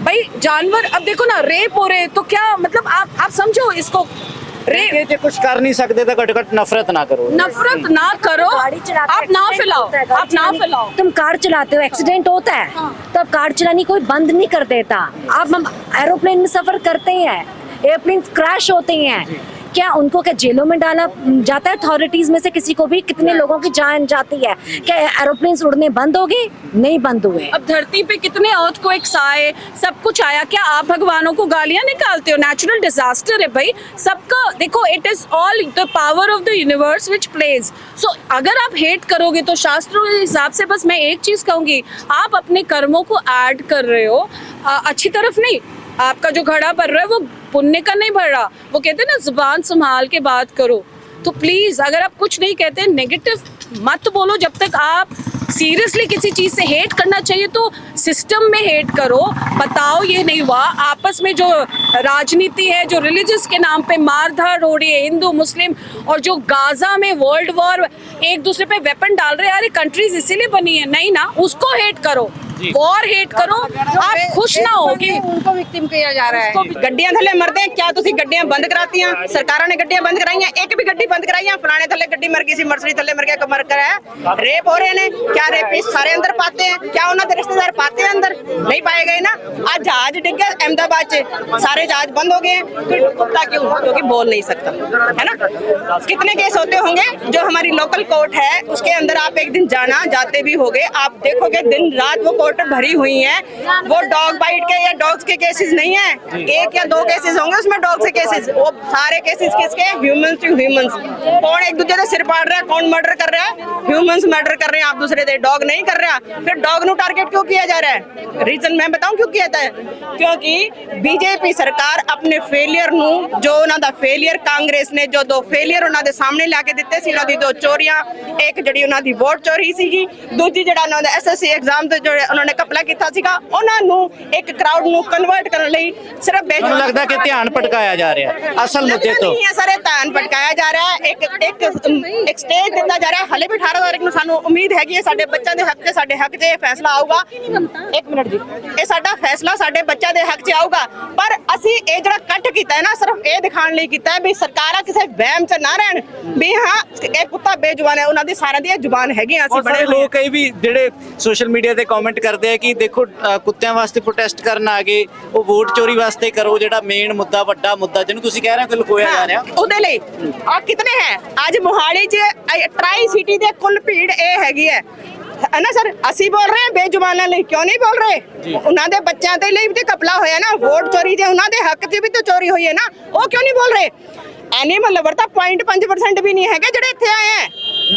[SPEAKER 8] भाई जानवर, अब देखो ना रेप हो रहे, तो क्या मतलब आप समझो इसको,
[SPEAKER 1] ਕਿ ਜੇ कुछ कर नहीं सकते तो घट घट नफरत ना करो।
[SPEAKER 8] नफरत ना करो, आप ना फैलाओ, आप ना फैलाओ।
[SPEAKER 9] तुम कार चलाते हो, एक्सीडेंट होता है तो अब कार चलानी कोई बंद नहीं कर देता। आप हम एरोप्लेन में सफर करते हैं, एयरप्लेन क्रैश होते हैं, क्या उनको क्या जेलों में डाला जाता है? अथॉरिटीज में से किसी को भी? कितने लोगों की जान जाती है? क्या एरोप्लेन उड़ने बंद हो गए? नहीं बंद हुए।
[SPEAKER 8] अब धरती पे कितने अर्थक्वेक्स आए, सब कुछ आया, क्या आप भगवानों को गालियां निकालते हो? नेचुरल डिजास्टर है भाई, सबका देखो, it is all the power of the universe which plays. So अगर आप हेट करोगे तो शास्त्रों के हिसाब से बस मैं एक चीज कहूंगी, आप अपने कर्मों को ऐड कर रहे हो, अच्छी तरफ नहीं। आपका जो घड़ा भर रहा है वो पुण्य का नहीं भर रहा। वो कहते हैं ना, जुबान संभाल के बात करो। तो प्लीज अगर आप कुछ नहीं कहते, नेगेटिव मत बोलो। जब तक आप सीरियसली किसी चीज से हेट करना चाहिए तो सिस्टम में हेट करो, बताओ ये नहीं हुआ। आपस में जो राजनीति है, जो रिलीजियस के नाम पे मारधाड़ हो रही है, हिंदू मुस्लिम, और जो गाजा में वर्ल्ड वॉर एक दूसरे पे वेपन डाल रहे हैं, अरे कंट्रीज इसीलिए बनी है नहीं ना, उसको हेट करो, और हेट करो। आप खुश ना हो कि
[SPEAKER 2] उनको विक्टिम किया जा रहा है। गड्डियां थले मरदे क्या तुसी गड्डियां बंद करातियां? सरकारों ने गड्डियां बंद कराई हैं, एक भी गड्डी बंद कराई है? फलाने थले गड्डी मर गई सी, मर्सरी थले मर गया, कमर कर है, रेप हो रहे ने, क्या रेपिस्ट सारे अंदर पाते हैं? क्या उन्होंने रिश्तेदार पाते हैं अंदर? नहीं पाए गए ना। आज जहाज डिग गया अहमदाबाद से, सारे जहाज बंद हो गए हैं। फिर कुत्ता क्यों? क्योंकि बोल नहीं सकता है ना। कितने केस होते होंगे जो हमारी लोकल कोर्ट है उसके अंदर आप एक दिन जाना, जाते भी होगे, आप देखोगे दिन रात वो कोर्ट भरी हुई है। वो डॉग बाइट के या डॉग्स के केसेस नहीं है, एक या दो केसेस होंगे उसमें डॉग से केसेस। वो सारे केसेस किसके? Humans to humans. कौन एक दूसरे से सिर फाड़ रहा है, कौन मर्डर कर रहा है? ह्यूमंस मर्डर कर रहे हैं आप दूसरे से, डॉग नहीं कर रहा। फिर डॉग नु टारगेट क्यों किया जा रहा है? रीजन मैं बताऊं क्यों किया जाता है? क्योंकि बीजेपी सरकार अपने फेलियर नु, जो उन्हां दा फेलियर कांग्रेस ने जो दो फेलियर उन्हां दे सामने लाके दिते सी, उन्हां दी दो चोरियां, एक जड़ी उन्हां दी वोट चोरी सीगी, दूजी जड़ा उन्हां दा एसएससी एग्जाम ते जो उन्होंने कपला ਕੀਤਾ ਸੀਗਾ, ਉਹਨਾਂ ਨੂੰ ਇੱਕ ਕਰਾਊਡ ਨੂੰ ਕਨਵਰਟ ਕਰਨ ਲਈ ਸਿਰਫ
[SPEAKER 1] ਮੈਨੂੰ ਲੱਗਦਾ ਕਿ ਧਿਆਨ ਭਟਕਾਇਆ ਜਾ ਰਿਹਾ ਹੈ ਅਸਲ ਮੁੱਦੇ ਤੋਂ।
[SPEAKER 2] ਨਹੀਂ ਹੈ ਸਾਰੇ ਧਿਆਨ ਭਟਕਾਇਆ ਜਾ ਰਿਹਾ ਹੈ। ਇੱਕ ਸਟੇਜ ਦਿੱਤਾ ਜਾ ਰਿਹਾ ਹੈ। ਹਲੇ ਵੀ 18 ਤਾਰੀਖ ਨੂੰ ਸਾਨੂੰ ਉਮੀਦ ਹੈਗੀ ਹੈ ਸਾਡੇ ਬੱਚਿਆਂ ਦੇ ਹੱਕ 'ਚ, ਸਾਡੇ ਹੱਕ 'ਚ ਇਹ ਫੈਸਲਾ ਆਊਗਾ। ਇੱਕ ਮਿੰਟ ਜੀ, ਇਹ ਸਾਡਾ ਫੈਸਲਾ ਸਾਡੇ ਬੱਚਿਆਂ ਦੇ ਹੱਕ 'ਚ ਆਊਗਾ। ਪਰ ਅਸੀਂ ਇਹ ਜਿਹੜਾ ਕੱਟ ਕੀਤਾ ਹੈ ਨਾ, ਸਿਰਫ ਇਹ ਦਿਖਾਉਣ ਲਈ ਕੀਤਾ ਹੈ ਵੀ ਸਰਕਾਰਾਂ ਕਿਸੇ ਵਹਿਮ 'ਚ ਨਾ ਰਹਿਣ ਵੀ ਹਾਂ ਇਹ ਕੁੱਤਾ ਬੇਜ਼ੁਬਾਨ ਹੈ, ਉਹਨਾਂ ਦੀ ਸਾਰਿਆਂ ਦੀ ਜ਼ੁਬਾਨ ਹੈਗੀ। ਅਸੀਂ ਬੜੇ
[SPEAKER 1] ਲੋਕ ਕਈ ਵੀ ਜਿਹੜੇ ਸੋਸ਼ਲ ਮੀਡੀਆ ਤੇ ਕਮੈਂਟ ਕਰਦੇ ਆ ਕਿ ਦੇਖੋ ਕੁੱਤਿਆਂ ਵਾਸਤੇ ਪ੍ਰੋਟੈਸਟ ਕਰਨ ਆ ਗਏ, ਉਹ ਵੋਟ ਚੋਰੀ ਵਾਸਤੇ ਕਰੋ, ਜਿਹੜਾ ਮੇਨ ਮੁੱਦਾ ਵੱਡਾ ਮੁੱਦਾ ਜਿਹਨੂੰ ਤੁਸੀਂ ਕਹਿ ਰਹੇ ਹੋ ਕਿ ਲੁਕੋਇਆ ਜਾ ਰਿਹਾ
[SPEAKER 2] ਉਹਦੇ ਲਈ। ਆ ਕਿਤਨੇ ਹੈ ਅੱਜ ਮੋਹਾਲੀ 'ਚ ਟਰਾਈ ਸਿਟੀ ਦੇ ਕੁੱਲ ਭੀੜ ਇਹ ਹੈਗੀ ਹੈ ਨਾ ਸਰ। ਅਸੀਂ ਬੋਲ ਰਹੇ ਹਾਂ ਬੇਜ਼ੁਬਾਨਾਂ ਲਈ, ਕਿਉਂ ਨਹੀਂ ਬੋਲ ਰਹੇ? ਉਹਨਾਂ ਦੇ ਬੱਚਿਆਂ ਦੇ ਲਈ ਵੀ ਤੇ ਕਪਲਾ ਹੋਇਆ ਨਾ, ਵੋਟ ਚੋਰੀ ਜੇ ਉਹਨਾਂ ਦੇ ਹੱਕ 'ਚ ਵੀ ਤਾਂ ਚੋਰੀ ਹੋਈ ਹੈ ਨਾ, ਉਹ ਕਿਉਂ ਨਹੀਂ ਬੋਲ ਰਹੇ? ਐਨੀਮਲ ਲਵਰ ਤਾਂ 0.5% ਵੀ ਨਹੀਂ ਹੈਗੇ ਜਿਹੜੇ ਇੱਥੇ ਆਏ ਹੈ,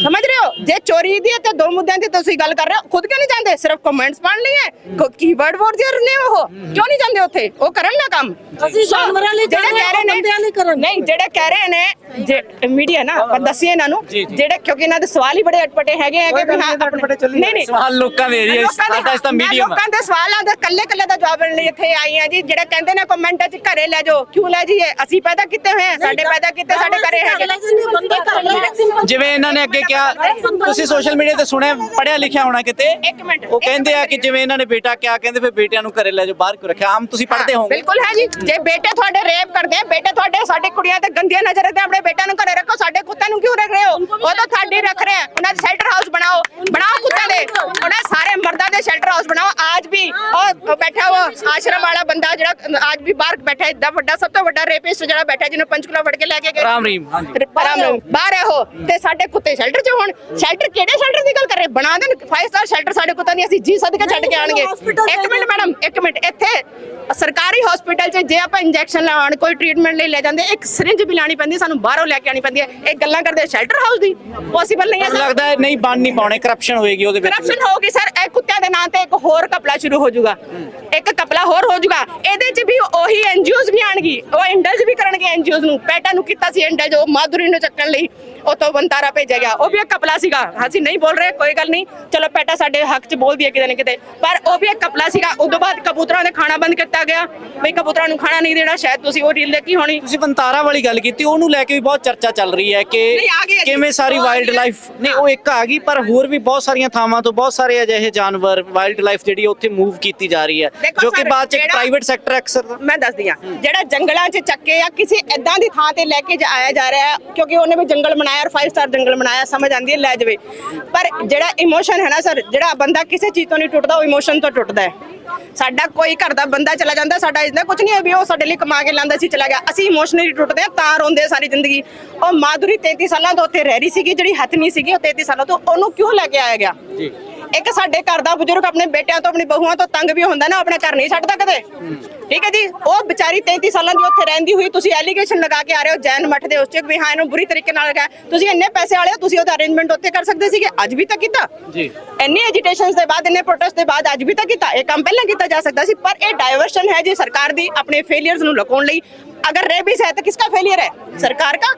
[SPEAKER 2] ਸਮਝ ਰਹੇ ਹੋ? ਜੇ ਚੋਰੀ ਦੀ ਤੇ ਦੋ ਮੁੱਦਿਆਂ ਦੀ ਤੁਸੀਂ ਗੱਲ ਕਰ ਰਹੇ ਹੋ, ਖੁਦ ਕਿਉਂ ਨਹੀਂ ਜਾਂਦੇ? ਸਿਰਫ ਕਮੈਂਟਸ ਪੜ੍ਹ ਲਈ ਹੈ, ਕੀਵਰਡ ਵਾਰੀਅਰ ਨੇ ਉਹ, ਕਿਉਂ ਨਹੀਂ ਜਾਂਦੇ ਉੱਥੇ? ਉਹ ਕਰਨ ਨਾ ਕੰਮ।
[SPEAKER 7] ਅਸੀਂ ਜਾਨਵਰਾਂ ਲਈ
[SPEAKER 2] ਜਿਹੜੇ ਕਹਿ ਰਹੇ ਨੇ ਨਹੀਂ, ਜਿਹੜੇ ਕਹਿ ਰਹੇ ਨੇ ਮੀਡੀਆ ਨਾ, ਪਰ ਦੱਸੀਏ ਇਹਨਾਂ ਨੂੰ ਜਿਹੜੇ, ਕਿਉਂਕਿ ਇਹਨਾਂ ਦੇ ਸਵਾਲ ਹੀ ਬੜੇ ਅਟਪਟੇ ਹੈਗੇ ਆ ਕਿ ਹਾਂ ਨਹੀਂ
[SPEAKER 1] ਸਵਾਲ ਲੋਕਾਂ ਦੇ ਜੀ, ਸਾਡਾ ਇਸ ਤਾਂ ਮੀਡੀਆ
[SPEAKER 2] ਲੋਕਾਂ ਦੇ ਸਵਾਲਾਂ ਦੇ ਕੱਲੇ ਦਾ ਜਵਾਬ ਦੇਣ ਲਈ ਇੱਥੇ ਆਈ ਆ ਜੀ। ਜਿਹੜੇ ਕਹਿੰਦੇ ਨੇ ਕਮੈਂਟਾਂ 'ਚ ਘਰੇ ਲੈ ਜਾਓ, ਕਿਉਂ ਲੈ ਜਾਈਏ? ਅਸੀਂ ਪੈਦਾ ਕੀਤੇ ਹੋਏ ਆ, ਸਾਡੇ ਪੈਦਾ ਕੀਤੇ ਸਾਡੇ ਘਰੇ ਹੈਗੇ।
[SPEAKER 1] ਜਿਵੇਂ ਇਹਨਾਂ ਨੇ ਅੱਗੇ ਕਿਹਾ, ਤੁਸੀਂ ਸੋਸ਼ਲ ਮੀਡੀਆ ਤੇ ਸੁਣਿਆ ਪੜਿਆ ਲਿਖਿਆ ਹੋਣਾ ਕਿਤੇ, ਉਹ ਕਹਿੰਦੇ ਆ ਕਿ ਜਿਵੇਂ ਇਹਨਾਂ ਨੇ ਬੇਟਾ ਕਿਹਾ, ਕਹਿੰਦੇ ਫਿਰ ਬੇਟਿਆਂ ਨੂੰ ਘਰੇ ਲੈ ਜਾਓ, ਬਾਹਰ ਕਿਉਂ ਰੱਖਿਆ? ਆਮ ਤੁਸੀਂ ਪੜ੍ਹਦੇ ਹੋਵੋਗੇ।
[SPEAKER 2] ਬਿਲਕੁਲ ਹੈ ਜੀ। ਜੇ ਬੇਟੇ ਤੁਹਾਡੇ ਰੇਪ ਕਰਦੇ ਆ, ਬੇਟੇ ਤੁਹਾਡੇ ਸਾਡੀ ਕੁੜੀਆਂ ਤੇ ਗੰਦੀਆਂ ਨਜ਼ਰ ਰੱਖਦੇ, ਆਪਣੇ ਬੇਟਿਆਂ ਨੂੰ ਘਰੇ ਰੱਖੋ, ਸਾਡੇ ਕੁੱਤਿਆਂ ਨੂੰ ਕਿਉਂ ਰੱਖ ਰਹੇ ਹੋ? ਉਹ ਤਾਂ ਤੁਹਾਡੀ ਰੱਖ ਰਹੇ ਆ। ਉਹਨਾਂ ਦੇ ਸ਼ੈਲਟਰ ਹਾਊਸ ਬਣਾਓ ਕੁੱਤਿਆਂ ਦੇ, ਉਹਨਾਂ ਸਾਰੇ ਮਰਦਾਂ ਦੇ ਸ਼ੈਲਟਰ ਹਾਊਸ ਬਣਾਓ। ਅੱਜ ਵੀ ਉਹ ਬੈਠਾ ਉਹ ਆਸ਼ਰਮ ਵਾਲਾ ਬੰਦਾ ਜਿਹੜਾ ਅੱਜ ਵੀ ਬਾਹਰ ਬੈਠਾ, ਇੱਡਾ ਵੱਡਾ ਸਭ ਤੋਂ ਵੱਡਾ ਰੇਪਿਸਟ ਜਿਹੜਾ ਬੈਠਾ, ਜਿਹਨੂੰ ਪੰਚਕੂਲਾ ਫੜ ਕੇ ਲੈ ਕੇ ਗਏ, ਰਾਮ ਰਹੀਮ ਬਾਹਰ ਹੈ ਉਹ, ਤੇ ਸਾਡੇ ਕੁੱਤੇ ਸ਼ੈਲਟਰ 'ਚ ਹੋਣ। ਸ਼ੈਲਟਰ ਕਿਹੜੇ ਸ਼ੈਲਟਰ ਦੀ ਗੱਲ ਕਰ ਰਹੇ? ਬਣਾ ਦੇਣ 5 ਸਟਾਰ ਸ਼ੈਲਟਰ ਸਾਡੇ ਕੁੱਤਾਂ ਦੀ, ਅਸੀਂ ਜੀ ਸਦਕੇ ਛੱਡ ਕੇ ਆਣਗੇ। ਇੱਕ ਮਿੰਟ ਮੈਡਮ, ਇੱਕ ਮਿੰਟ, ਇੱਥੇ ਸਰਕਾਰੀ ਹਸਪੀਟਲ 'ਚ ਜੇ ਆਪਾਂ ਇੰਜੈਕਸ਼ਨ ਲਾਉਣ ਕੋਈ ਟ੍ਰੀਟਮੈਂਟ ਲਈ ਲੈ ਜਾਂਦੇ, ਇੱਕ ਸਿਰਿੰਜ ਵੀ ਲਾਣੀ ਪੈਂਦੀ, ਸਾਨੂੰ ਬਾਹਰੋਂ ਲੈ ਕੇ ਆਣੀ ਪੈਂਦੀ ਹੈ। ਇਹ ਗੱਲਾਂ ਕਰਦੇ ਸ਼ੈਲਟਰ ਹਾਊਸ ਦੀ, ਪੋਸੀਬਲ ਨਹੀਂ ਹੈ ਸਰ।
[SPEAKER 1] ਲੱਗਦਾ ਹੈ ਨਹੀਂ ਬੰਨ ਨਹੀਂ ਪਾਉਣੇ, ਕਰਪਸ਼ਨ ਹੋਏਗੀ ਉਹਦੇ ਵਿੱਚ।
[SPEAKER 2] ਕਰਪਸ਼ਨ ਹੋਊਗੀ ਸਰ। ਇਹ ਕੁੱਤਿਆਂ ਦੇ ਨਾਂ ਤੇ ਇੱਕ ਹੋਰ ਕਪਲਾ ਸ਼ੁਰੂ ਹੋ ਜਾਊਗਾ, ਇੱਕ ਕਪਲਾ ਹੋਰ ਹੋ ਜਾਊਗਾ। ਇਹਦੇ 'ਚ ਵੀ ਉਹੀ ਐਨਜੀਓਜ਼ ਵੀ ਆਣਗੀ, ਉਹ ਇੰਡਲਜ ਵੀ ਕਰਨਗੇ ਐਨਜੀਓਜ਼ ਨੂੰ। ਪੈਟਾ ਨੂੰ ਕੀਤਾ ਸੀ ਇੰਡਲਜ, ਉਹ ਮਾਧੁਰੀ ਨੂੰ ਚੱਕਣ ਲਈ। ਉਤੋਂ ਬੰਤਾਰਾ ਭੇਜਿਆ ਗਿਆ, ਉਹ ਵੀ ਇੱਕ ਕਪਲਾ ਸੀਗਾ। ਅਸੀਂ ਨਹੀਂ ਬੋਲ ਰਹੇ, ਕੋਈ ਗੱਲ ਨਹੀਂ, ਚਲੋ ਪੈਟਾ ਸਾਡੇ ਹੱਕ 'ਚ ਬੋਲ ਦਿਆ ਕਿਤੇ ਨਾ ਕਿਤੇ, ਪਰ ਉਹ ਵੀ ਇੱਕ ਕਪਲਾ ਸੀਗਾ। ਉਦੋਂ ਬਾਅਦ ਕਬੂਤਰਾਂ ਨੇ ਖਾਣਾ ਬੰਦ ਕੀਤਾ ਗਿਆ, ਬਈ ਕਬੂਤਰਾਂ ਨੂੰ ਖਾਣਾ ਨਹੀਂ ਦੇਣਾ। ਸ਼ਾਇਦ ਤੁਸੀਂ ਉਹ ਰੀਲ ਦੇਖੀ ਹੋਣੀ।
[SPEAKER 1] ਤੁਸੀਂ ਬੰਤਾਰਾ ਵਾਲੀ ਗੱਲ ਕੀਤੀ, ਉਹਨੂੰ ਲੈ ਕੇ ਵੀ ਬਹੁਤ ਚਰਚਾ ਚੱਲ ਰਹੀ ਹੈ ਕਿ
[SPEAKER 2] ਨਹੀਂ, ਆ ਗਈ
[SPEAKER 1] ਕਿਵੇਂ ਸਾਰੀ ਵਾਈਲਡ ਲਾਈਫ ਨਹੀਂ, ਉਹ ਇੱਕ ਆ ਗਈ, ਪਰ ਹੋਰ ਵੀ ਬਹੁਤ ਸਾਰੀਆਂ ਥਾਵਾਂ ਤੋਂ ਬਹੁਤ ਸਾਰੇ ਅਜਿਹੇ ਜਾਨਵਰ ਵਾਈਲਡ ਲਾਈਫ ਜਿਹੜੀ ਉੱਥੇ ਮੂਵ ਕੀਤੀ ਜਾ ਰਹੀ ਹੈ,
[SPEAKER 2] ਦੇਖੋ
[SPEAKER 1] ਜੋ ਕਿ
[SPEAKER 2] ਸਰ,
[SPEAKER 1] ਬਾਅਦ ਚ
[SPEAKER 2] ਜਿਹੜਾ-
[SPEAKER 1] ਪ੍ਰਾਈਵੇਟ ਸੈਕਟਰ ਅਕਸਰ
[SPEAKER 2] ਮੈਂ ਦੱਸਦੀ ਆ, ਜਿਹੜਾ ਜੰਗਲਾਂ 'ਚ ਚੱਕੇ ਜਾਂ ਕਿਸੇ ਏਦਾਂ ਦੀ ਥਾਂ ਤੇ ਲੈ ਕੇ ਆਇਆ ਜਾ ਰਿਹਾ ਹੈ, ਕਿਉਂਕਿ ਉਹਨੇ ਵੀ ਜੰਗਲ ਬਣਾਇਆ ਔਰ 5 ਸਟਾਰ ਜੰਗਲ ਬਣਾਇਆ, ਸਮਝ ਆਉਂਦੀ ਹੈ, ਲੈ ਜਾਵੇ। ਪਰ ਜਿਹੜਾ ਇਮੋਸ਼ਨ ਹੈ ਨਾ ਸਰ, ਜਿਹੜਾ ਬੰਦਾ ਕਿਸੇ ਚੀਜ਼ ਤੋਂ ਨਹੀਂ ਟੁੱਟਦਾ, ਉਹ ਇਮੋਸ਼ਨ ਤੋਂ ਟੁੱਟਦਾ ਹੈ। ਸਾਡਾ ਕੋਈ ਘਰ ਦਾ ਬੰਦਾ ਚਲਾ ਜਾਂਦਾ, ਸਾਡਾ ਇਸਦਾ ਕੁਝ ਨਹੀਂ ਹੈ ਵੀ ਉਹ ਸਾਡੇ ਲਈ ਕਮਾ ਕੇ ਲਾਂਦਾ ਸੀ, ਚਲਾ ਗਿਆ। ਅਸੀਂ ਇਮੋਸ਼ਨਲੀ ਟੁੱਟਦੇ ਆ, ਤਾਂ ਰੋਂਦੇ ਆ ਸਾਰੀ ਜ਼ਿੰਦਗੀ। ਉਹ ਮਾਧੁਰੀ 33 ਸਾਲਾਂ ਤੋਂ ਉੱਥੇ ਰਹਿ ਰਹੀ ਸੀਗੀ, ਜਿਹੜੀ ਹੱਥਨੀ ਸੀਗੀ, ਉਹ 33 ਸਾਲਾਂ ਤੋਂ, ਉਹਨੂੰ ਕਿਉਂ ਲੈ ਕੇ ਆਇਆ ਗਿਆ? ਜੀ, ਇੱਕ ਸਾਡੇ ਘਰ ਦਾ ਬਜ਼ੁਰਗ ਆਪਣੇ ਬੇਟਿਆਂ ਤੋਂ, ਆਪਣੀ ਬਹੂਆਂ ਤੋਂ ਤੰਗ ਵੀ ਹੁੰਦਾ ਨਾ, ਆਪਣੇ ਘਰ ਨਹੀਂ ਛੱਡਦਾ ਕਦੇ, ਠੀਕ ਹੈ ਜੀ। ਉਹ ਵਿਚਾਰੀ 33 ਸਾਲਾਂ ਦੀ ਉੱਥੇ ਰਹਿੰਦੀ ਹੋਈ, ਤੁਸੀਂ ਐਲੀਗੇਸ਼ਨ ਲਗਾ ਕੇ ਆ ਰਹੇ ਹੋ ਜੈਨ ਮੱਠ ਦੇ ਉਸ 'ਚ ਵੀ ਹਾਂ ਇਹਨੂੰ ਬੁਰੀ ਤਰੀਕੇ ਨਾਲ ਲਗਾਇਆ। ਤੁਸੀਂ ਇੰਨੇ ਪੈਸੇ ਵਾਲੇ ਹੋ, ਤੁਸੀਂ ਉਹਦਾ ਅਰੇਂਜਮੈਂਟ ਉੱਥੇ ਕਰ ਸਕਦੇ ਸੀਗੇ, ਅੱਜ ਵੀ ਤਾਂ ਕੀਤਾ ਜੀ। ਇੰਨੀ ਐਜੀਟੇਸ਼ਨਸ ਦੇ ਬਾਅਦ, ਇੰਨੇ ਪ੍ਰੋਟੈਸਟ ਦੇ ਬਾਅਦ ਅੱਜ ਵੀ ਤਾਂ ਕੀਤਾ। ਇਹ ਕੰਮ ਪਹਿਲਾਂ ਕੀਤਾ ਜਾ ਸਕਦਾ ਸੀ, ਪਰ ਇਹ ਡਾਇਵਰਸ਼ਨ ਹੈ ਜੀ ਸਰਕਾਰ ਦੀ ਆਪਣੇ ਫੇलियर्स ਨੂੰ ਲੁਕਾਉਣ ਲਈ। अगर रेबिस है तो किसका फेलियर है? सरकार का।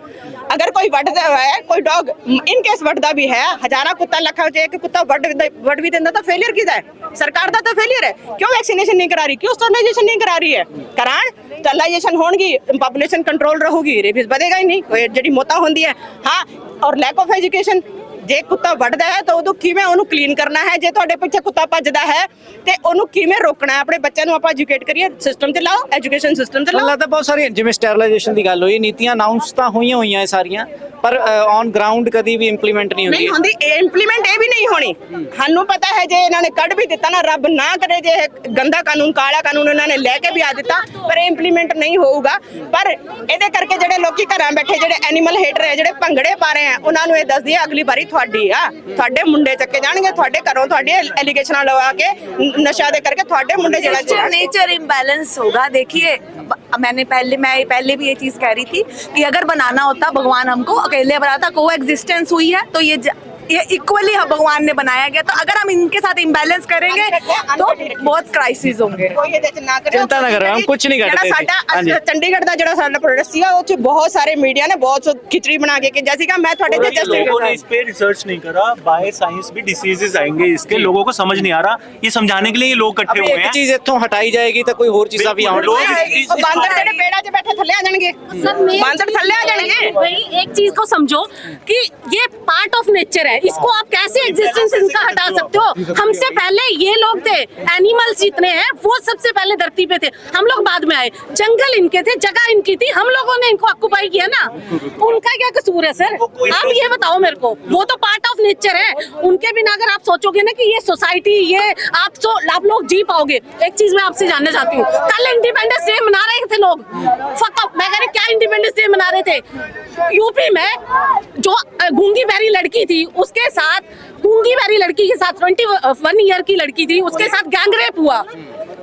[SPEAKER 2] अगर कोई वढ़ता है, कोई डॉग इन केस वढ़ता भी है, हजारा कुत्ता लखा एक कुत्ता वढ़ भी देता, तो फेलियर किसका है? सरकार का तो फेलियर है। क्यों वैक्सीनेशन नहीं करा रही, क्यों स्टरलाइजेशन नहीं करा रही है? करान, स्टरलाइजेशन होगी, पॉपुलेशन कंट्रोल रहूगी, रेबिस बढ़ेगा ही नहीं। ਜਿਹੜੀ ਮੌਤਾਂ ਹੁੰਦੀ ਹੈ, ਹਾਂ, ਔਰ ਲੈਕ ਆਫ ਐਜੂਕੇਸ਼ਨ। ਜੇ ਕੁੱਤਾ ਵੱਢਦਾ ਹੈ ਤਾਂ ਉਦੋਂ ਕਿਵੇਂ ਉਹਨੂੰ ਕਲੀਨ ਕਰਨਾ ਹੈ, ਜੇ ਤੁਹਾਡੇ ਪਿੱਛੇ ਕੁੱਤਾ ਭੱਜਦਾ ਹੈ ਤੇ ਉਹਨੂੰ ਕਿਵੇਂ ਰੋਕਣਾ ਹੈ। ਆਪਣੇ ਬੱਚਿਆਂ ਨੂੰ ਆਪਾਂ ਐਜੂਕੇਟ ਕਰੀਏ, ਸਿਸਟਮ ਤੇ ਲਾਓ, ਐਜੂਕੇਸ਼ਨ ਸਿਸਟਮ ਤੇ ਲਾਓ।
[SPEAKER 1] ਲੱਗਦਾ ਬਹੁਤ ਸਾਰੀਆਂ, ਜਿਵੇਂ ਸਟਰਲਾਈਜੇਸ਼ਨ ਦੀ ਗੱਲ ਹੋਈ, ਨੀਤੀਆਂ ਅਨਾਉਂਸ ਤਾਂ ਹੋਈਆਂ ਇਹ ਸਾਰੀਆਂ, ਪਰ ਔਨ ਗਰਾਊਂਡ ਕਦੀ ਵੀ ਇੰਪਲੀਮੈਂਟ ਨਹੀਂ
[SPEAKER 2] ਨਹੀਂ ਹੁੰਦੀ। ਇੰਪਲੀਮੈਂਟ ਇਹ ਵੀ ਨਹੀਂ ਹੋਣੀ। ਸਾਨੂੰ ਪਤਾ ਹੈ ਜੇ ਇਹਨਾਂ ਨੇ ਕੱਢ ਵੀ ਦਿੱਤਾ ਨਾ, ਰੱਬ ਨਾ ਕਰੇ ਜੇ ਇਹ ਗੰਦਾ ਕਾਨੂੰਨ, ਕਾਲਾ ਕਾਨੂੰਨ ਇਹਨਾਂ ਨੇ ਲੈ ਕੇ ਵੀ ਆ ਦਿੱਤਾ, ਪਰ ਇੰਪਲੀਮੈਂਟ ਨਹੀਂ ਹੋਊਗਾ। ਪਰ ਇਹਦੇ ਕਰਕੇ ਜਿਹੜੇ ਲੋਕੀ ਘਰਾਂ ਬੈਠੇ, ਜਿਹੜੇ ਐਨੀਮਲ ਹੇਟਰ ਹੈ, ਜਿਹੜੇ ਭੰਗੜੇ ਪਾ ਰਹੇ ਆ, ਉਹਨਾਂ ਨੂੰ ਇਹ ਦੱਸਦੀ ਹੈ ਅਗਲੀ ਵਾਰੀ ਤੁਹਾਡੀ ਆ, ਤੁਹਾਡੇ ਮੁੰਡੇ ਚੱਕੇ ਜਾਣਗੇ, ਤੁਹਾਡੇ ਘਰੋਂ ਤੁਹਾਡੇ एलिगेशन लगा के नशा दे करके थोड़े मुंडे जड़ा
[SPEAKER 8] नेचर इम्बैलेंस होगा। देखिए, मैं पहले भी ये चीज कह रही थी कि अगर बनाना होता, भगवान हमको अकेले बनाता, को एग्जिस्टेंस हुई है तो ये इक्वली भगवान ने बनाया गया। तो अगर हम इनके साथ इम्बैलेंस करेंगे तो बहुत क्राइसिस होंगे।
[SPEAKER 1] चिंता ना करो, हम कुछ नहीं करते।
[SPEAKER 2] साडा चंडीगढ़ दा जड़ा साडा प्रोडक्ट सीगा, ਉਹ ਚ ਬਹੁਤ ਸਾਰੇ मीडिया ने बहुत खिचड़ी बना के किया सीगा। मैं थोड़े जे जस्ट
[SPEAKER 10] लोगों ने इस पे रिसर्च नहीं करा, बाय साइंस भी डिसीजेस आएंगे इसके, लोगों को समझ नहीं आ रहा। ये समझाने के लिए ये लोग इकट्ठे हुए हैं।
[SPEAKER 1] एक चीज इत्थों हटाई जाएगी तो कोई और चीज़ां भी आउणगी।
[SPEAKER 2] बांदर जेडे पेड़ा च बैठे थल्ले आ जाणगे, बांदर थल्ले आ जाणगे।
[SPEAKER 7] भाई एक चीज को समझो कि ये पार्ट ऑफ नेचर है, इसको आप कैसे एग्जिस्टेंस इनका हटा सकते हो? हमसे पहले ये लोग थे, एनिमल्स जितने हैं वो सबसे पहले धरती पे थे, हम लोग बाद में आए। जंगल इनके थे, जगह इनकी थी, हम लोगों ने इनको ऑक्युपाई किया ना। उनका क्या कसूर है सर? आप ये बताओ मेरे को। वो तो पार्ट ऑफ नेचर है, उनके बिना अगर आप सोचोगे ना कि ये सोसाइटी, ये आप लोग जी पाओगे। एक चीज मैं आपसे जानना चाहती हूँ, कल इंडिपेंडेंस डे मना रहे थे लोग, मैं कह रही क्या इंडिपेंडेंस डे मना रहे थे? यूपी में जो गूंगी बहरी लड़की थी, उसके साथ गूंगी बहरी लड़की के साथ 21 ईयर की लड़की थी, उसके साथ गैंगरेप हुआ,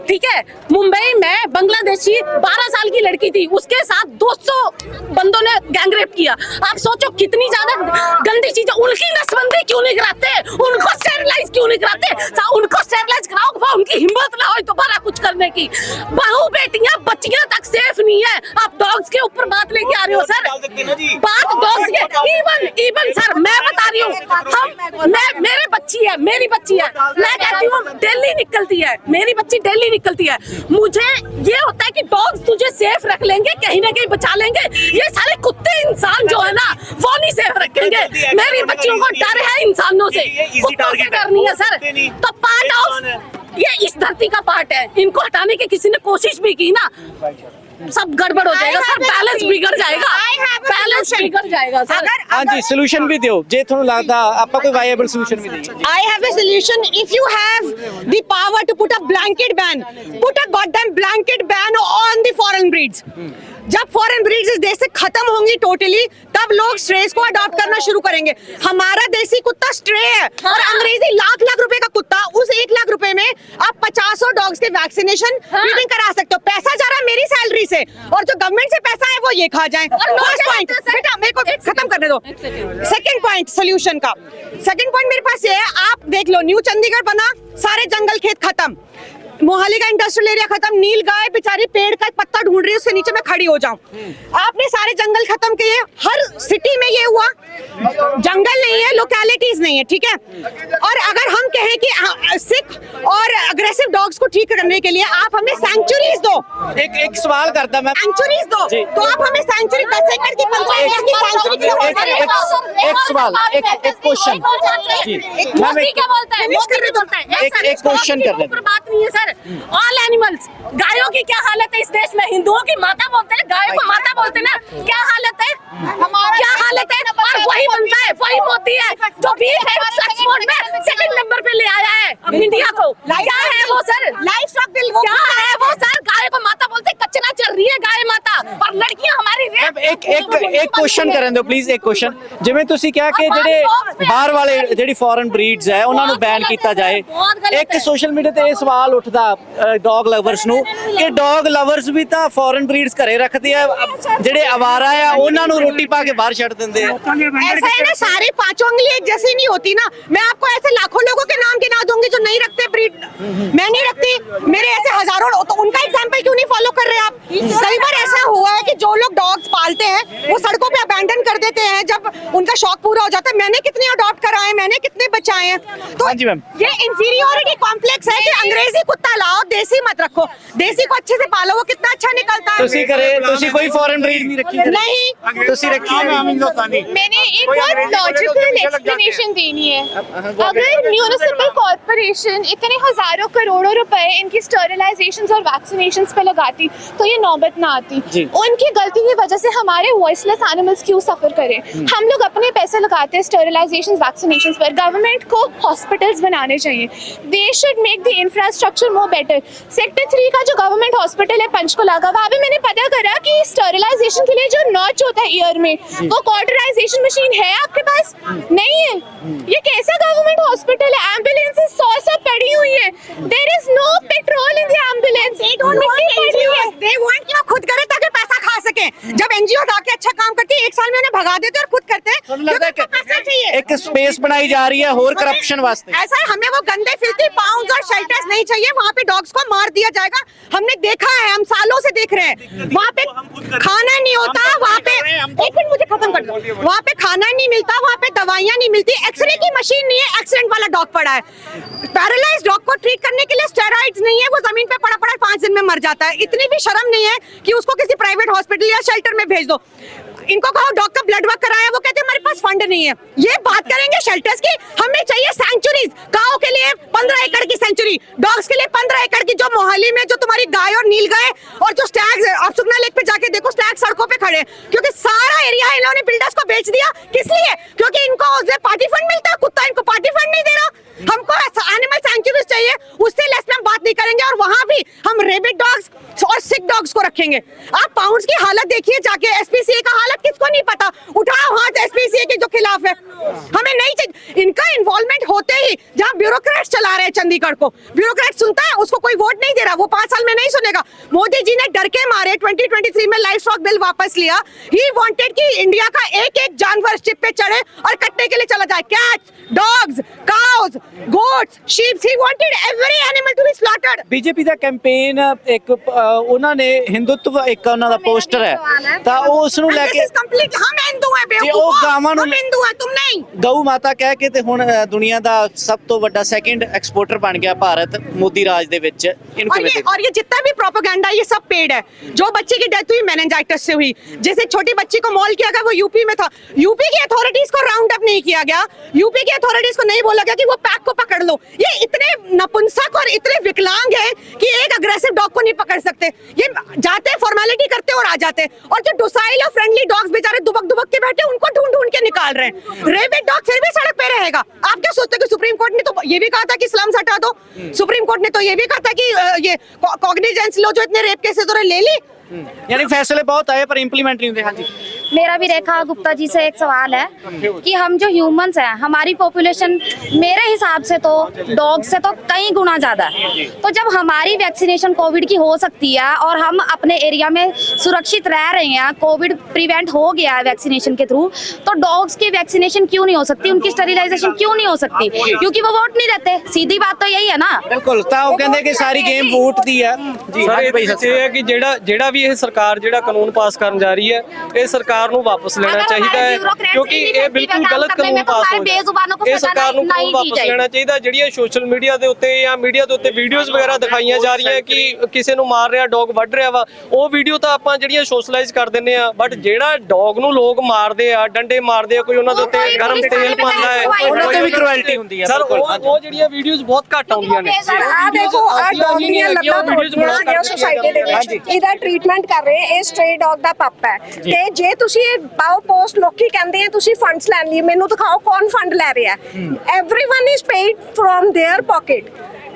[SPEAKER 7] ठीक है। मुंबई में बांग्लादेशी 12 साल की लड़की थी, उसके साथ 200 बंदों ने गैंगरेप किया। आप सोचो कितनी ज्यादा गंदी चीजें। उनकी नसबंदी क्यों नहीं कराते? उनको स्टेरिलाइज क्यों नहीं कराते? उनको स्टेरिलाइज कराओ, उनकी हिम्मत ना हो दोबारा कुछ करने की। बहू बेटियां बच्चियां तक सेफ नहीं है, आप डॉग्स के ऊपर बात लेके आ रहे हो सर। बात डॉग्स के, इवन सर मैं बता रही हूँ, मेरे बच्ची है, मेरी बच्ची है, मैं कहती हूँ दिल्ली निकलती है, मेरी बच्ची दिल्ली निकलती है। मुझे ये होता है कि डॉग्स तुझे सेफ रख लेंगे, कहीं ना कहीं बचा लेंगे। ये सारे कुत्ते इंसान जो है ना, वो नहीं सेफ रखेंगे। मेरी बच्चियों को डर है इंसानों से, कुत्तों से डर नहीं है सर। तो पार्ट ऑफ ये इस धरती का पार्ट है, इनको हटाने की किसी ने कोशिश भी की ना, सब गड़बड़ हो जाएगा सर, बैलेंस बिगड़ जाएगा, बैलेंस बिगड़ जाएगा सर।
[SPEAKER 1] हाँ जी, सोल्यूशन भी दियो जे ਤੁਹਾਨੂੰ ਲੱਗਦਾ ਆਪਾਂ ਕੋਈ ਵਾਇਬਲ ਸੋਲੂਸ਼ਨ ਵੀ ਦੇਈਏ।
[SPEAKER 2] I have a solution. If you have the power to put a blanket ban, put a goddamn blanket ban on the foreign breeds. जब फॉरेन ब्रीड्स इस देश से खत्म होंगी टोटली, तब लोग स्ट्रेस को अडॉप्ट करना शुरू करेंगे। हमारा देसी कुत्ता स्ट्रे है और अंग्रेजी लाख रुपए का कुत्ता, उस 1 लाख रुपए में आप 50 डॉग्स के वैक्सीनेशन ब्रीडिंग करा सकते हो। पैसा जा रहा है मेरी सैलरी से, और जो गवर्नमेंट से पैसा है वो ये खा जाए। फर्स्ट पॉइंट बेटा मेरे को खत्म करने दो। सेकंड पॉइंट सोल्यूशन का, सेकंड पॉइंट मेरे पास ये है, आप देख लो न्यू चंडीगढ़ बना, सारे जंगल खेत खत्म, मोहाली का इंडस्ट्रियल एरिया खत्म, नील गाय बेचारी पेड़ का पत्ता ढूंढ रही है, उसके नीचे मैं खड़ी हो जाऊं। आपने सारे जंगल खत्म किए, हर सिटी में ये हुआ, जंगल नहीं है, लोकेलिटीज नहीं है, ठीक है। और अगर हम कहें कि सिख और अग्रेसिव डॉग्स को ठीक करने के लिए आप हमें सैंक्चुरीज दो,
[SPEAKER 1] एक सवाल करता मैं,
[SPEAKER 2] सैंक्चुरीज दो, तो आप हमें सैंक्चुरी 10 एकड़ की 15 एकड़ की सैंक्चुरी
[SPEAKER 1] एक सवाल, एक क्वेश्चन जी,
[SPEAKER 8] मोदी क्या बोलता है? मोदी बोलता है
[SPEAKER 1] एक क्वेश्चन कर रहे
[SPEAKER 8] ऊपर बात नहीं है सर। ऑल एनिमल्स, गायों की क्या हालत है इस देश में? हिंदुओं की माता बोलते हैं, गायों को माता बोलते हैं ना, क्या हालत है? क्या हालत है? और वही बनता है, वही मोदी है जो भी एक्सपोर्ट में सेकंड नंबर पे ले आया है इंडिया को। क्या है वो सर?
[SPEAKER 2] लाइफ स्टॉक बिल
[SPEAKER 8] क्या है वो सर? गाय को माता बोलते, कचरा चल रही है गाय माता, और लड़कियां हमारी
[SPEAKER 1] एक क्वेश्चन ਕਰਨ ਦਿਓ ਪਲੀਜ਼, ਇੱਕ ਕੁਐਸਚਨ। ਜਿਵੇਂ ਤੁਸੀਂ ਕਿਹਾ ਕਿ ਜਿਹੜੇ ਬਾਹਰ ਵਾਲੇ ਜਿਹੜੀ ਫੋਰਨ ਬਰੀਡਸ ਹੈ ਉਹਨਾਂ ਨੂੰ ਬੈਨ ਕੀਤਾ ਜਾਏ, ਇੱਕ ਸੋਸ਼ਲ ਮੀਡੀਆ ਤੇ ਇਹ ਸਵਾਲ ਉੱਠਦਾ ਡੌਗ ਲਵਰਸ ਨੂੰ ਕਿ ਡੌਗ ਲਵਰਸ ਵੀ ਤਾਂ ਫੋਰਨ ਬਰੀਡਸ ਘਰੇ ਰੱਖਦੇ ਆ, ਜਿਹੜੇ ਅਵਾਰਾ ਆ ਉਹਨਾਂ ਨੂੰ ਰੋਟੀ ਪਾ ਕੇ ਬਾਹਰ ਛੱਡ ਦਿੰਦੇ ਆ।
[SPEAKER 2] ऐसा है ना, सारे पांचों उंगली एक जैसी नहीं होती ना। मैं आपको ऐसे लाखों लोगों के नाम गिना दूंगी जो नहीं रखते ब्रीड, मैं नहीं रखती, मेरे ऐसे हजारों, तो उनका एग्जाम्पल क्यों नहीं फॉलो कर रहे आप? कई बार ऐसा हुआ है कि जो लोग डॉग्स पालते हैं वो सड़कों पे अबैंडन कर देते हैं जब उनका शौक पूरा हो जाता है। मैंने कितने अडॉप्ट कराए, मैंने कितने बचाए हैं। तो
[SPEAKER 1] हाँ जी मैम।
[SPEAKER 2] ये इंफीरियोरिटी कॉम्प्लेक्स है कि अंग्रेजी कुत्ता लाओ, देसी मत रखो, देसी को अच्छे से पालो, वो कितना अच्छा निकलता है।
[SPEAKER 1] ਤੁਸੀਂ ਕੋਈ ਫੋਰਨ ਬਰੀਡ ਨਹੀਂ ਰੱਖੀ?
[SPEAKER 2] नहीं,
[SPEAKER 1] ਤੁਸੀਂ ਰੱਖੀ ਹੈ?
[SPEAKER 11] मैंने एक बहुत लॉजिकल एक्सप्लेनेशन देनी है। अगर म्यूनिसिपल कॉर्पोरेशन इतने हजारों करोड़ों रुपए इनकी स्टरलाइजेशंस और वैक्सीनेशंस पे लगाती तो ये नौबत ना आती। उनकी गलती की वजह से हमारे वॉइसलेस एनिमल्स क्यों सफर करें? हम लोग अपने पैसे लगाते हैं स्टरलाइजेशंस वैक्सीनेशंस पर। गवर्नमेंट को हॉस्पिटल्स बनाने चाहिए, they should make the infrastructure more better. Sector 3 का जो गवर्नमेंट हॉस्पिटल है पंचकुला का, वहाँ भी मैंने पता करा कि स्टरलाइजेशन के लिए जो नॉच होता है ईयर में, वो कॉटराइजेशन मशीन है आपके पास? नहीं है। ये कैसा गवर्नमेंट हॉस्पिटल है? एम्बुलेंसेस 100 पड़ी हुई है, there is no petrol in the ambulance.
[SPEAKER 2] They don't want NGOs, they want कि वो खुद करे ताकि पैसा खा सके। जब NGO आके अच्छा काम करती है, एक साल में उन्हें भगा देते और खुद करते हैं।
[SPEAKER 1] ਤੁਹਾਨੂੰ ਲੱਗਦਾ
[SPEAKER 2] क्योंकि उनको पैसा चाहिए।
[SPEAKER 1] ਇੱਕ स्पेस बनाई जा रही है ਹੋਰ करप्शन वास्ते?
[SPEAKER 2] ऐसा है, हमें वो गंदे फिल्थी पाउंड्स और शेल्टर्स नहीं चाहिए। वहाँ पे डॉग्स को मार दिया जाएगा, हमने देखा है, हम सालों से देख रहे हैं। वहाँ पे खाना नहीं होता, वहाँ पे एक मिनट मुझे खत्म कर दो, वहाँ पे खाना नहीं मिलता, वहाँ पे दवाइयाँ नहीं मिलती, एक्सरे की मशीन नहीं है, एक्सीडेंट वाला डॉग पड़ा है। पैरालाइज्ड डॉग को ट्रीट करने के लिए स्टेरॉइड्स नहीं है, वो जमीन पे पड़ा पड़ा 5 दिन में मर जाता है। इतनी भी शर्म नहीं है कि उसको किसी प्राइवेट हॉस्पिटल या शेल्टर में भेज दो। इनको कहो डॉग का ब्लड वर्क कराया, वो कहते हैं हमारे पास फंड नहीं है। ये बात करेंगे शेल्टर्स की, हमें चाहिए सैंक्चुरीज। काओ के लिए 15 एकड़ की सेंचुरी, डॉग्स के लिए 15 एकड़ की, जो मोहाली में जो तुम्हारी गाय और नील गाय और जो स्टैग्स, आप सुखना लेक पे जाके देखो स्टैग सड़कों पे खड़े, क्योंकि सारा एरिया इन्होंने बिल्डर्स को बेच दिया। किस लिए? क्योंकि इनको उससे पार्टी फंड मिलता है, कुत्ता इनको पार्टी फंड नहीं दे रहा। हमको एनिमल सैंक्चुरीज चाहिए, उससे लेस में हम बात नहीं करेंगे। और वहां भी हम रेबिड डॉग्स और सिक डॉग्स को रखेंगे। आप पाउंड्स की हालत देखिए जाके, एसपीसीए का हालत किसको नहीं पता? उठाओ हाथ एसपीसीए के जो खिलाफ है। हमें नहीं चाहिए इनका इन्वॉल्वमेंट होते ही, जहां ब्यूरोक्रेट्स चला रहे हैं चंडीगढ़ को, ब्यूरोक्रेट सुनता है, उसको कोई वोट नहीं दे रहा, वो 5 साल में नहीं सुनेगा। मोदी जी ने डर के मारे 2023 में लाइफ स्टॉक बिल वापस लिया। ही वांटेड कि इंडिया का एक एक जानवर शिप पे चढ़े और कटने के लिए चला जाए। Cats, dogs, cows, goats, sheeps, he wanted every animal to be slaughtered.
[SPEAKER 1] BJP ਦਾ ਕੈਂਪੇਨ ਇੱਕ ਉਹਨਾਂ ਨੇ ਹਿੰਦੂਤਵ ਇੱਕ ਉਹਨਾਂ ਦਾ ਪੋਸਟਰ ਹੈ ਤਾਂ ਉਹ ਉਸ ਨੂੰ ਲੈ ਕੇ
[SPEAKER 2] ਕੰਪਲੀਟ हम हिंदू हैं
[SPEAKER 1] ਜੇ ਉਹ
[SPEAKER 2] बेवकूफ,
[SPEAKER 1] ਗਾਵਾਂ ਨੂੰ
[SPEAKER 2] हम हिंदू हैं तुम नहीं।
[SPEAKER 1] ਗਊ ਮਾਤਾ ਕਹਿ ਕੇ ਤੇ ਹੁਣ ਦੁਨੀਆ ਦਾ ਸਭ ਤੋਂ ਵੱਡਾ ਸੈਕਿੰਡ ਐਕਸਪੋਰਟਰ ਬਣ ਗਿਆ ਭਾਰਤ ਮੋਦੀ ਰਾਜ ਦੇ ਵਿੱਚ। ਇਹਨੂੰ ਕਿਵੇਂ ਦੇਖਦੇ?
[SPEAKER 2] और ये जितना भी प्रोपेगेंडा, ये सब पेड है। जो बच्चे की डेथ हुई मेनिंजाइटिस से हुई, जैसे छोटी बच्ची को मॉल किया गया, वो यूपी में था, यूपी की अथॉरिटीज को राउंड अप नहीं किया गया, यूपी की अथॉरिटीज को नहीं बोला गया कि वो पैक को पकड़ लो। ये इतने नपुंसक और इतने विकलांग है कि एक अग्रेसिव डॉग को नहीं पकड़ सकते। ये जाते फॉर्मेलिटी करते और आ जाते, और जो डोसाइल और फ्रेंडली डॉग्स बेचारे दुबक दुबक के बैठे, उनको ढूंढ ढूंढ के निकाल रहे हैं। रेबिड डॉग फिर भी सड़क पे रहेगा। आप क्या सोचते हो कि सुप्रीम कोर्ट ने तो ये भी कहा था कि स्लम्स हटा दो? सुप्रीम कोर्ट ने तो ये भी कहा था कि ये कॉग्निजेंस लो, जो इतने रेप केसेस हो रहे ले ली।
[SPEAKER 1] यानी फैसले बहुत आए पर इंप्लीमेंट नहीं होते। हाँ जी,
[SPEAKER 12] मेरा भी रेखा गुप्ता जी से एक सवाल है कि हम जो ह्यूमंस हैं, हमारी पॉपुलेशन मेरे हिसाब से तो डॉग से तो कई गुना ज्यादा है। तो जब हमारी वैक्सीनेशन कोविड की हो सकती है और हम अपने एरिया में सुरक्षित रह रहे हैं, कोविड प्रिवेंट हो गया है वैक्सीनेशन के थ्रू, तो डॉग्स की वैक्सीनेशन क्यों नहीं हो सकती, उनकी स्टरीलाइजेशन क्यों नहीं हो सकती? क्योंकि वो वोट नहीं देते, सीधी बात तो यही है ना।
[SPEAKER 1] ਬਿਲਕੁਲ, ਤਾਂ ਉਹ ਕਹਿੰਦੇ ਕਿ ਸਾਰੀ ਗੇਮ ਵੋਟ ਦੀ ਹੈ ਜੀ।
[SPEAKER 13] ਸਰ ਇਹ ਹੈ ਕਿ ਜਿਹੜਾ ਵੀ ਇਹ ਸਰਕਾਰ ਜਿਹੜਾ ਕਾਨੂੰਨ ਪਾਸ ਕਰਨ ਜਾ ਰਹੀ ਹੈ, ਇਹ ਸਰਕਾਰ ਨੂੰ ਵਾਪਸ ਲੈਣਾ ਚਾਹੀਦਾ ਹੈ, ਕਿਉਂਕਿ ਇਹ ਬਿਲਕੁਲ ਗਲਤ ਕਾਨੂੰਨ ਪਾਸ ਹੋ ਰਿਹਾ ਹੈ। ਇਹ ਸਰਕਾਰ ਨੂੰ ਕਾਨੂੰਨ ਵਾਪਸ ਲੈਣਾ ਚਾਹੀਦਾ। ਜਿਹੜੀਆਂ ਸੋਸ਼ਲ ਮੀਡੀਆ ਦੇ ਉੱਤੇ ਜਾਂ ਮੀਡੀਆ ਦੇ ਉੱਤੇ ਵੀਡੀਓਜ਼ ਵਗੈਰਾ ਦਿਖਾਈਆਂ ਜਾ ਰਹੀਆਂ ਕਿ ਕਿਸੇ ਨੂੰ ਮਾਰ ਰਿਹਾ, ਡੌਗ ਵੱਢ ਰਿਹਾ ਵਾ, ਉਹ ਵੀਡੀਓ ਤਾਂ ਆਪਾਂ ਜਿਹੜੀਆਂ ਸੋਸ਼ਲਾਈਜ਼ ਕਰ ਦਿੰਦੇ ਆ, ਬਟ ਜਿਹੜਾ ਡੌਗ ਨੂੰ ਲੋਕ ਮਾਰਦੇ ਆ, ਡੰਡੇ ਮਾਰਦੇ ਆ, ਕੋਈ ਉਹਨਾਂ ਦੇ ਉੱਤੇ ਗਰਮ ਤੇਲ ਪਾਉਂਦਾ ਹੈ,
[SPEAKER 1] ਉਹਨਾਂ ਤੇ ਵੀ ਕ੍ਰੂਐਲਟੀ ਹੁੰਦੀ ਹੈ।
[SPEAKER 13] ਸਰ ਉਹ ਜਿਹੜੀਆਂ ਵੀਡੀਓਜ਼ ਬਹੁਤ ਘੱਟ ਆਉਂਦੀਆਂ ਨੇ।
[SPEAKER 5] ਆ ਦੇਖੋ ਆ ਡੌਗ ਦੀਆਂ ਲੱਤਾਂ ਤੋੜੀਆਂ ਗਿਆ ਸੋਸਾਇਟੀ ਦੇ ਵਿੱਚ, ਇਹਦਾ ਟ੍ਰੀਟਮੈਂਟ ਕਰ ਰਹੇ, ਇਹ ਸਟ੍ਰੇ ਡੌਗ ਦਾ ਪੱਪ ਹੈ। ਤੇ ਜੇ ਤੁਸੀਂ ਇਹ ਪਾਓ ਪੋਸਟ, ਲੋਕੀ ਕਹਿੰਦੇ ਆ ਤੁਸੀਂ ਫੰਡਸ ਲੈਣ ਲਈ, ਮੈਨੂੰ ਦਿਖਾਓ ਕੌਣ ਫੰਡ ਲੈ ਰਿਹਾ। Everyone is paid from their pocket.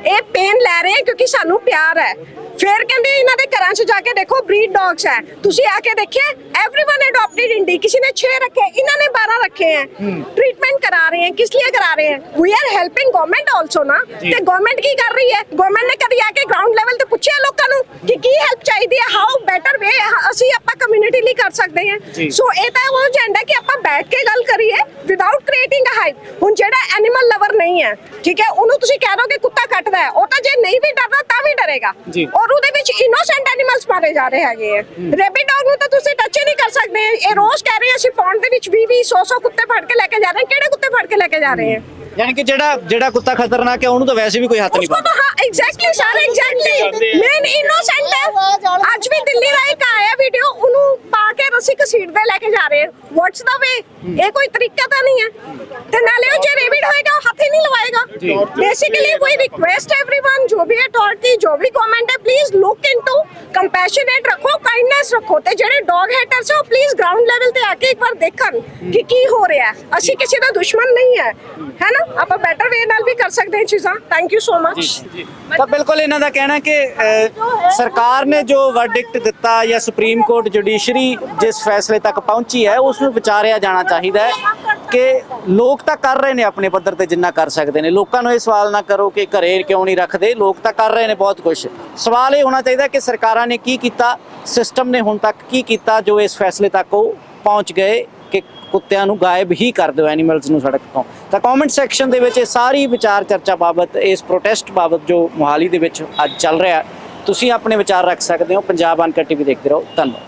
[SPEAKER 5] ਇਹ ਪੇਨ ਲੈ ਰਹੇ ਕਿਉਂਕਿ ਸਾਨੂੰ ਪਿਆਰ ਹੈ। ਫਿਰ ਕਹਿੰਦੇ ਇਹਨਾਂ ਦੇ ਘਰਾਂ 'ਚ ਜਾ ਕੇ ਦੇਖੋ ਬਰੀਡ ਡੌਗਸ ਹੈ। ਤੁਸੀਂ ਆ ਕੇ ਦੇਖਿਆ एवरीवन एडॉप्टेड इंडी, किसी ने 6 रखे, इन्होंने 12 रखे हैं। ट्रीटमेंट करा रहे हैं, किस लिए करा रहे हैं? We are helping government also ना। ते गवर्नमेंट की कर रही है? गवर्नमेंट ने कभी आके ग्राउंड लेवल ਤੇ ਪੁੱਛਿਆ ਲੋਕਾਂ ਨੂੰ ਕਿ ਕੀ ਹੈਲਪ ਚਾਹੀਦੀ ਹੈ, ਹਾਊ ਬੈਟਰ ਵੇ ਅਸੀਂ ਆਪਾਂ ਕਮਿਊਨਿਟੀ ਲਈ ਕਰ ਸਕਦੇ ਹਾਂ। ਸੋ ਇਹ ਤਾਂ ਉਹ ਏਜੰਡਾ ਕਿ ਆਪਾਂ ਬੈਠ ਕੇ ਗੱਲ ਕਰੀਏ ਵਿਦਆਊਟ ਕ੍ਰੀਏਟਿੰਗ ਅ ਹਾਈਪ। ਹੁਣ ਜਿਹੜਾ ਐਨੀਮਲ ਲਵਰ ਨਹੀਂ ਹੈ, ਠੀਕ ਹੈ, ਉਹਨੂੰ ਤੁਸੀਂ ਕਹਿ ਦੋ ਕਿ ਕੁੱਤਾ ਕੱਟਦਾ ਹੈ, ਉਹ ਤਾਂ ਜੇ ਨਹੀਂ ਵੀ ਡਰਦਾ ਤਾਂ ਵੀ ਡਰੇਗਾ। ਔਰ ਉਹਦੇ ਵਿੱਚ ਇਨੋਸੈਂਟ ਐਨੀਮਲਸ ਮਾਰੇ ਜਾ ਰਹੇ ਹੈਗੇ ਆ। ਰੈਬਿਟ ਡੌਗ ਨੂੰ ਤਾਂ ਤੁਸੀਂ ਟੱਚ ਨਹੀਂ ਕਰ ਸਕਦੇ। ਇਹ ਰੋਜ਼ ਕਹਿ ਰਹੇ ਅਸੀਂ ਪੌਂਡ ਦੇ ਵਿੱਚ 20-100 ਕੁੱਤੇ ਫੜ ਕੇ ਲੈ ਕੇ ਜਾ ਰਹੇ ਹਾਂ। ਕਿਹੜੇ ਕੁੱਤੇ ਫੜ ਕੇ ਲੈ ਕੇ ਜਾ ਰਹੇ ਹਾਂ?
[SPEAKER 1] ਯਾਨੀ ਕਿ ਜਿਹੜਾ ਕੁੱਤਾ ਖਤਰਨਾਕ ਹੈ ਉਹਨੂੰ ਤਾਂ ਵੈਸੇ ਵੀ ਕੋਈ ਹੱਥ ਨਹੀਂ ਪਾਉਂਦਾ।
[SPEAKER 5] ਹਾਂ exactly sir, exactly main innocent ਹੈ। ਅੱਜ ਵੀ ਦਿੱਲੀ ਦਾ ਇੱਕ ਆਇਆ ਵੀਡੀਓ, ਉਹਨੂੰ ਪਾ ਕੇ ਰੱਸੀ ਘਸੀਟਦੇ ਲੈ ਕੇ ਜਾ ਰਹੇ। ਵਾਟਸ ਦਾ ਵੇ? ਇਹ ਕੋਈ ਤਰੀਕਾ ਤਾਂ ਨਹੀਂ ਹੈ। ਤੇ ਨਾਲੇ ਉਹ ਜੇ ਰੇਬਿਟ ਹੋਏਗਾ ਉਹ ਹੱਥ ਹੀ ਨਹੀਂ ਲਵਾਏਗਾ। बेसिकली we request everyone, जो भी अथॉरिटी, जो भी गवर्नमेंट है, प्लीज लुक इनटू कंपैशनेट रखो, काइंडनेस रखो। ਤੇ ਜਿਹੜੇ ਡੌਗ ਹੈਟਰਸ ਹੈ ਉਹ ਪਲੀਜ਼ ਗਰਾਊਂਡ ਲੈਵਲ ਤੇ ਆ ਕੇ ਇੱਕ ਵਾਰ ਦੇਖਣ ਕਿ ਕੀ ਹੋ ਰਿਹਾ ਹੈ। ਅਸੀਂ ਕਿਸੇ ਦਾ ਦੁਸ਼ਮਣ ਨਹੀਂ ਹੈ, ਹੈ ਨਾ। ਆਪਾਂ ਬੈਟਰ ਵੇ ਨਾਲ ਵੀ ਕਰ ਸਕਦੇ ਹਾਂ ਚੀਜ਼ਾਂ। Thank you so much.
[SPEAKER 1] ਤਾਂ ਬਿਲਕੁਲ ਇਹਨਾਂ ਦਾ ਕਹਿਣਾ ਕਿ ਸਰਕਾਰ ਨੇ ਜੋ ਵਰਡਿਕਟ ਦਿੱਤਾ ਜਾਂ ਸੁਪਰੀਮ ਕੋਰਟ ਜੁਡੀਸ਼ਰੀ ਜਿਸ ਫੈਸਲੇ ਤੱਕ ਪਹੁੰਚੀ ਹੈ ਉਸ ਨੂੰ ਵਿਚਾਰਿਆ ਜਾਣਾ ਚਾਹੀਦਾ ਹੈ ਕਿ ਲੋਕ ਤਾਂ ਕਰ ਰਹੇ ਨੇ ਆਪਣੇ ਪੱਧਰ ਤੇ ਜਿੰਨਾ ਕਰ ਸਕਦੇ ਨੇ। ਲੋਕਾਂ ਨੂੰ ਇਹ ਸਵਾਲ ਨਾ ਕਰੋ ਕਿ ਘਰੇ ਕਿਉਂ ਨਹੀਂ ਰੱਖਦੇ, ਲੋਕ ਤਾਂ ਕਰ ਰਹੇ ਨੇ ਬਹੁਤ ਕੁਝ। ਸਵਾਲ ਇਹ ਹੋਣਾ ਚਾਹੀਦਾ ਕਿ ਸਰਕਾਰਾਂ ਨੇ ਕੀ ਕੀਤਾ, ਸਿਸਟਮ ਨੇ ਹੁਣ ਤੱਕ ਕੀ ਕੀਤਾ ਜੋ ਇਸ ਫੈਸਲੇ ਤੱਕ ਉਹ ਪਹੁੰਚ ਗਏ ਕਿ ਕੁੱਤਿਆਂ ਨੂੰ ਗਾਇਬ ਹੀ ਕਰ ਦਿਓ, ਐਨੀਮਲਸ ਨੂੰ ਸੜਕ ਤੋਂ। ਤਾਂ ਕਮੈਂਟ ਸੈਕਸ਼ਨ ਦੇ ਵਿੱਚ ਇਹ ਸਾਰੀ ਵਿਚਾਰ ਚਰਚਾ ਬਾਬਤ, ਇਸ ਪ੍ਰੋਟੈਸਟ ਬਾਬਤ ਜੋ ਮੋਹਾਲੀ ਦੇ ਵਿੱਚ ਅੱਜ ਚੱਲ ਰਿਹਾ, ਤੁਸੀਂ ਆਪਣੇ ਵਿਚਾਰ ਰੱਖ ਸਕਦੇ ਹੋ। ਪੰਜਾਬ ਅਨਕਟ ਟੀਵੀ ਦੇਖਦੇ ਰਹੋ। ਧੰਨਵਾਦ।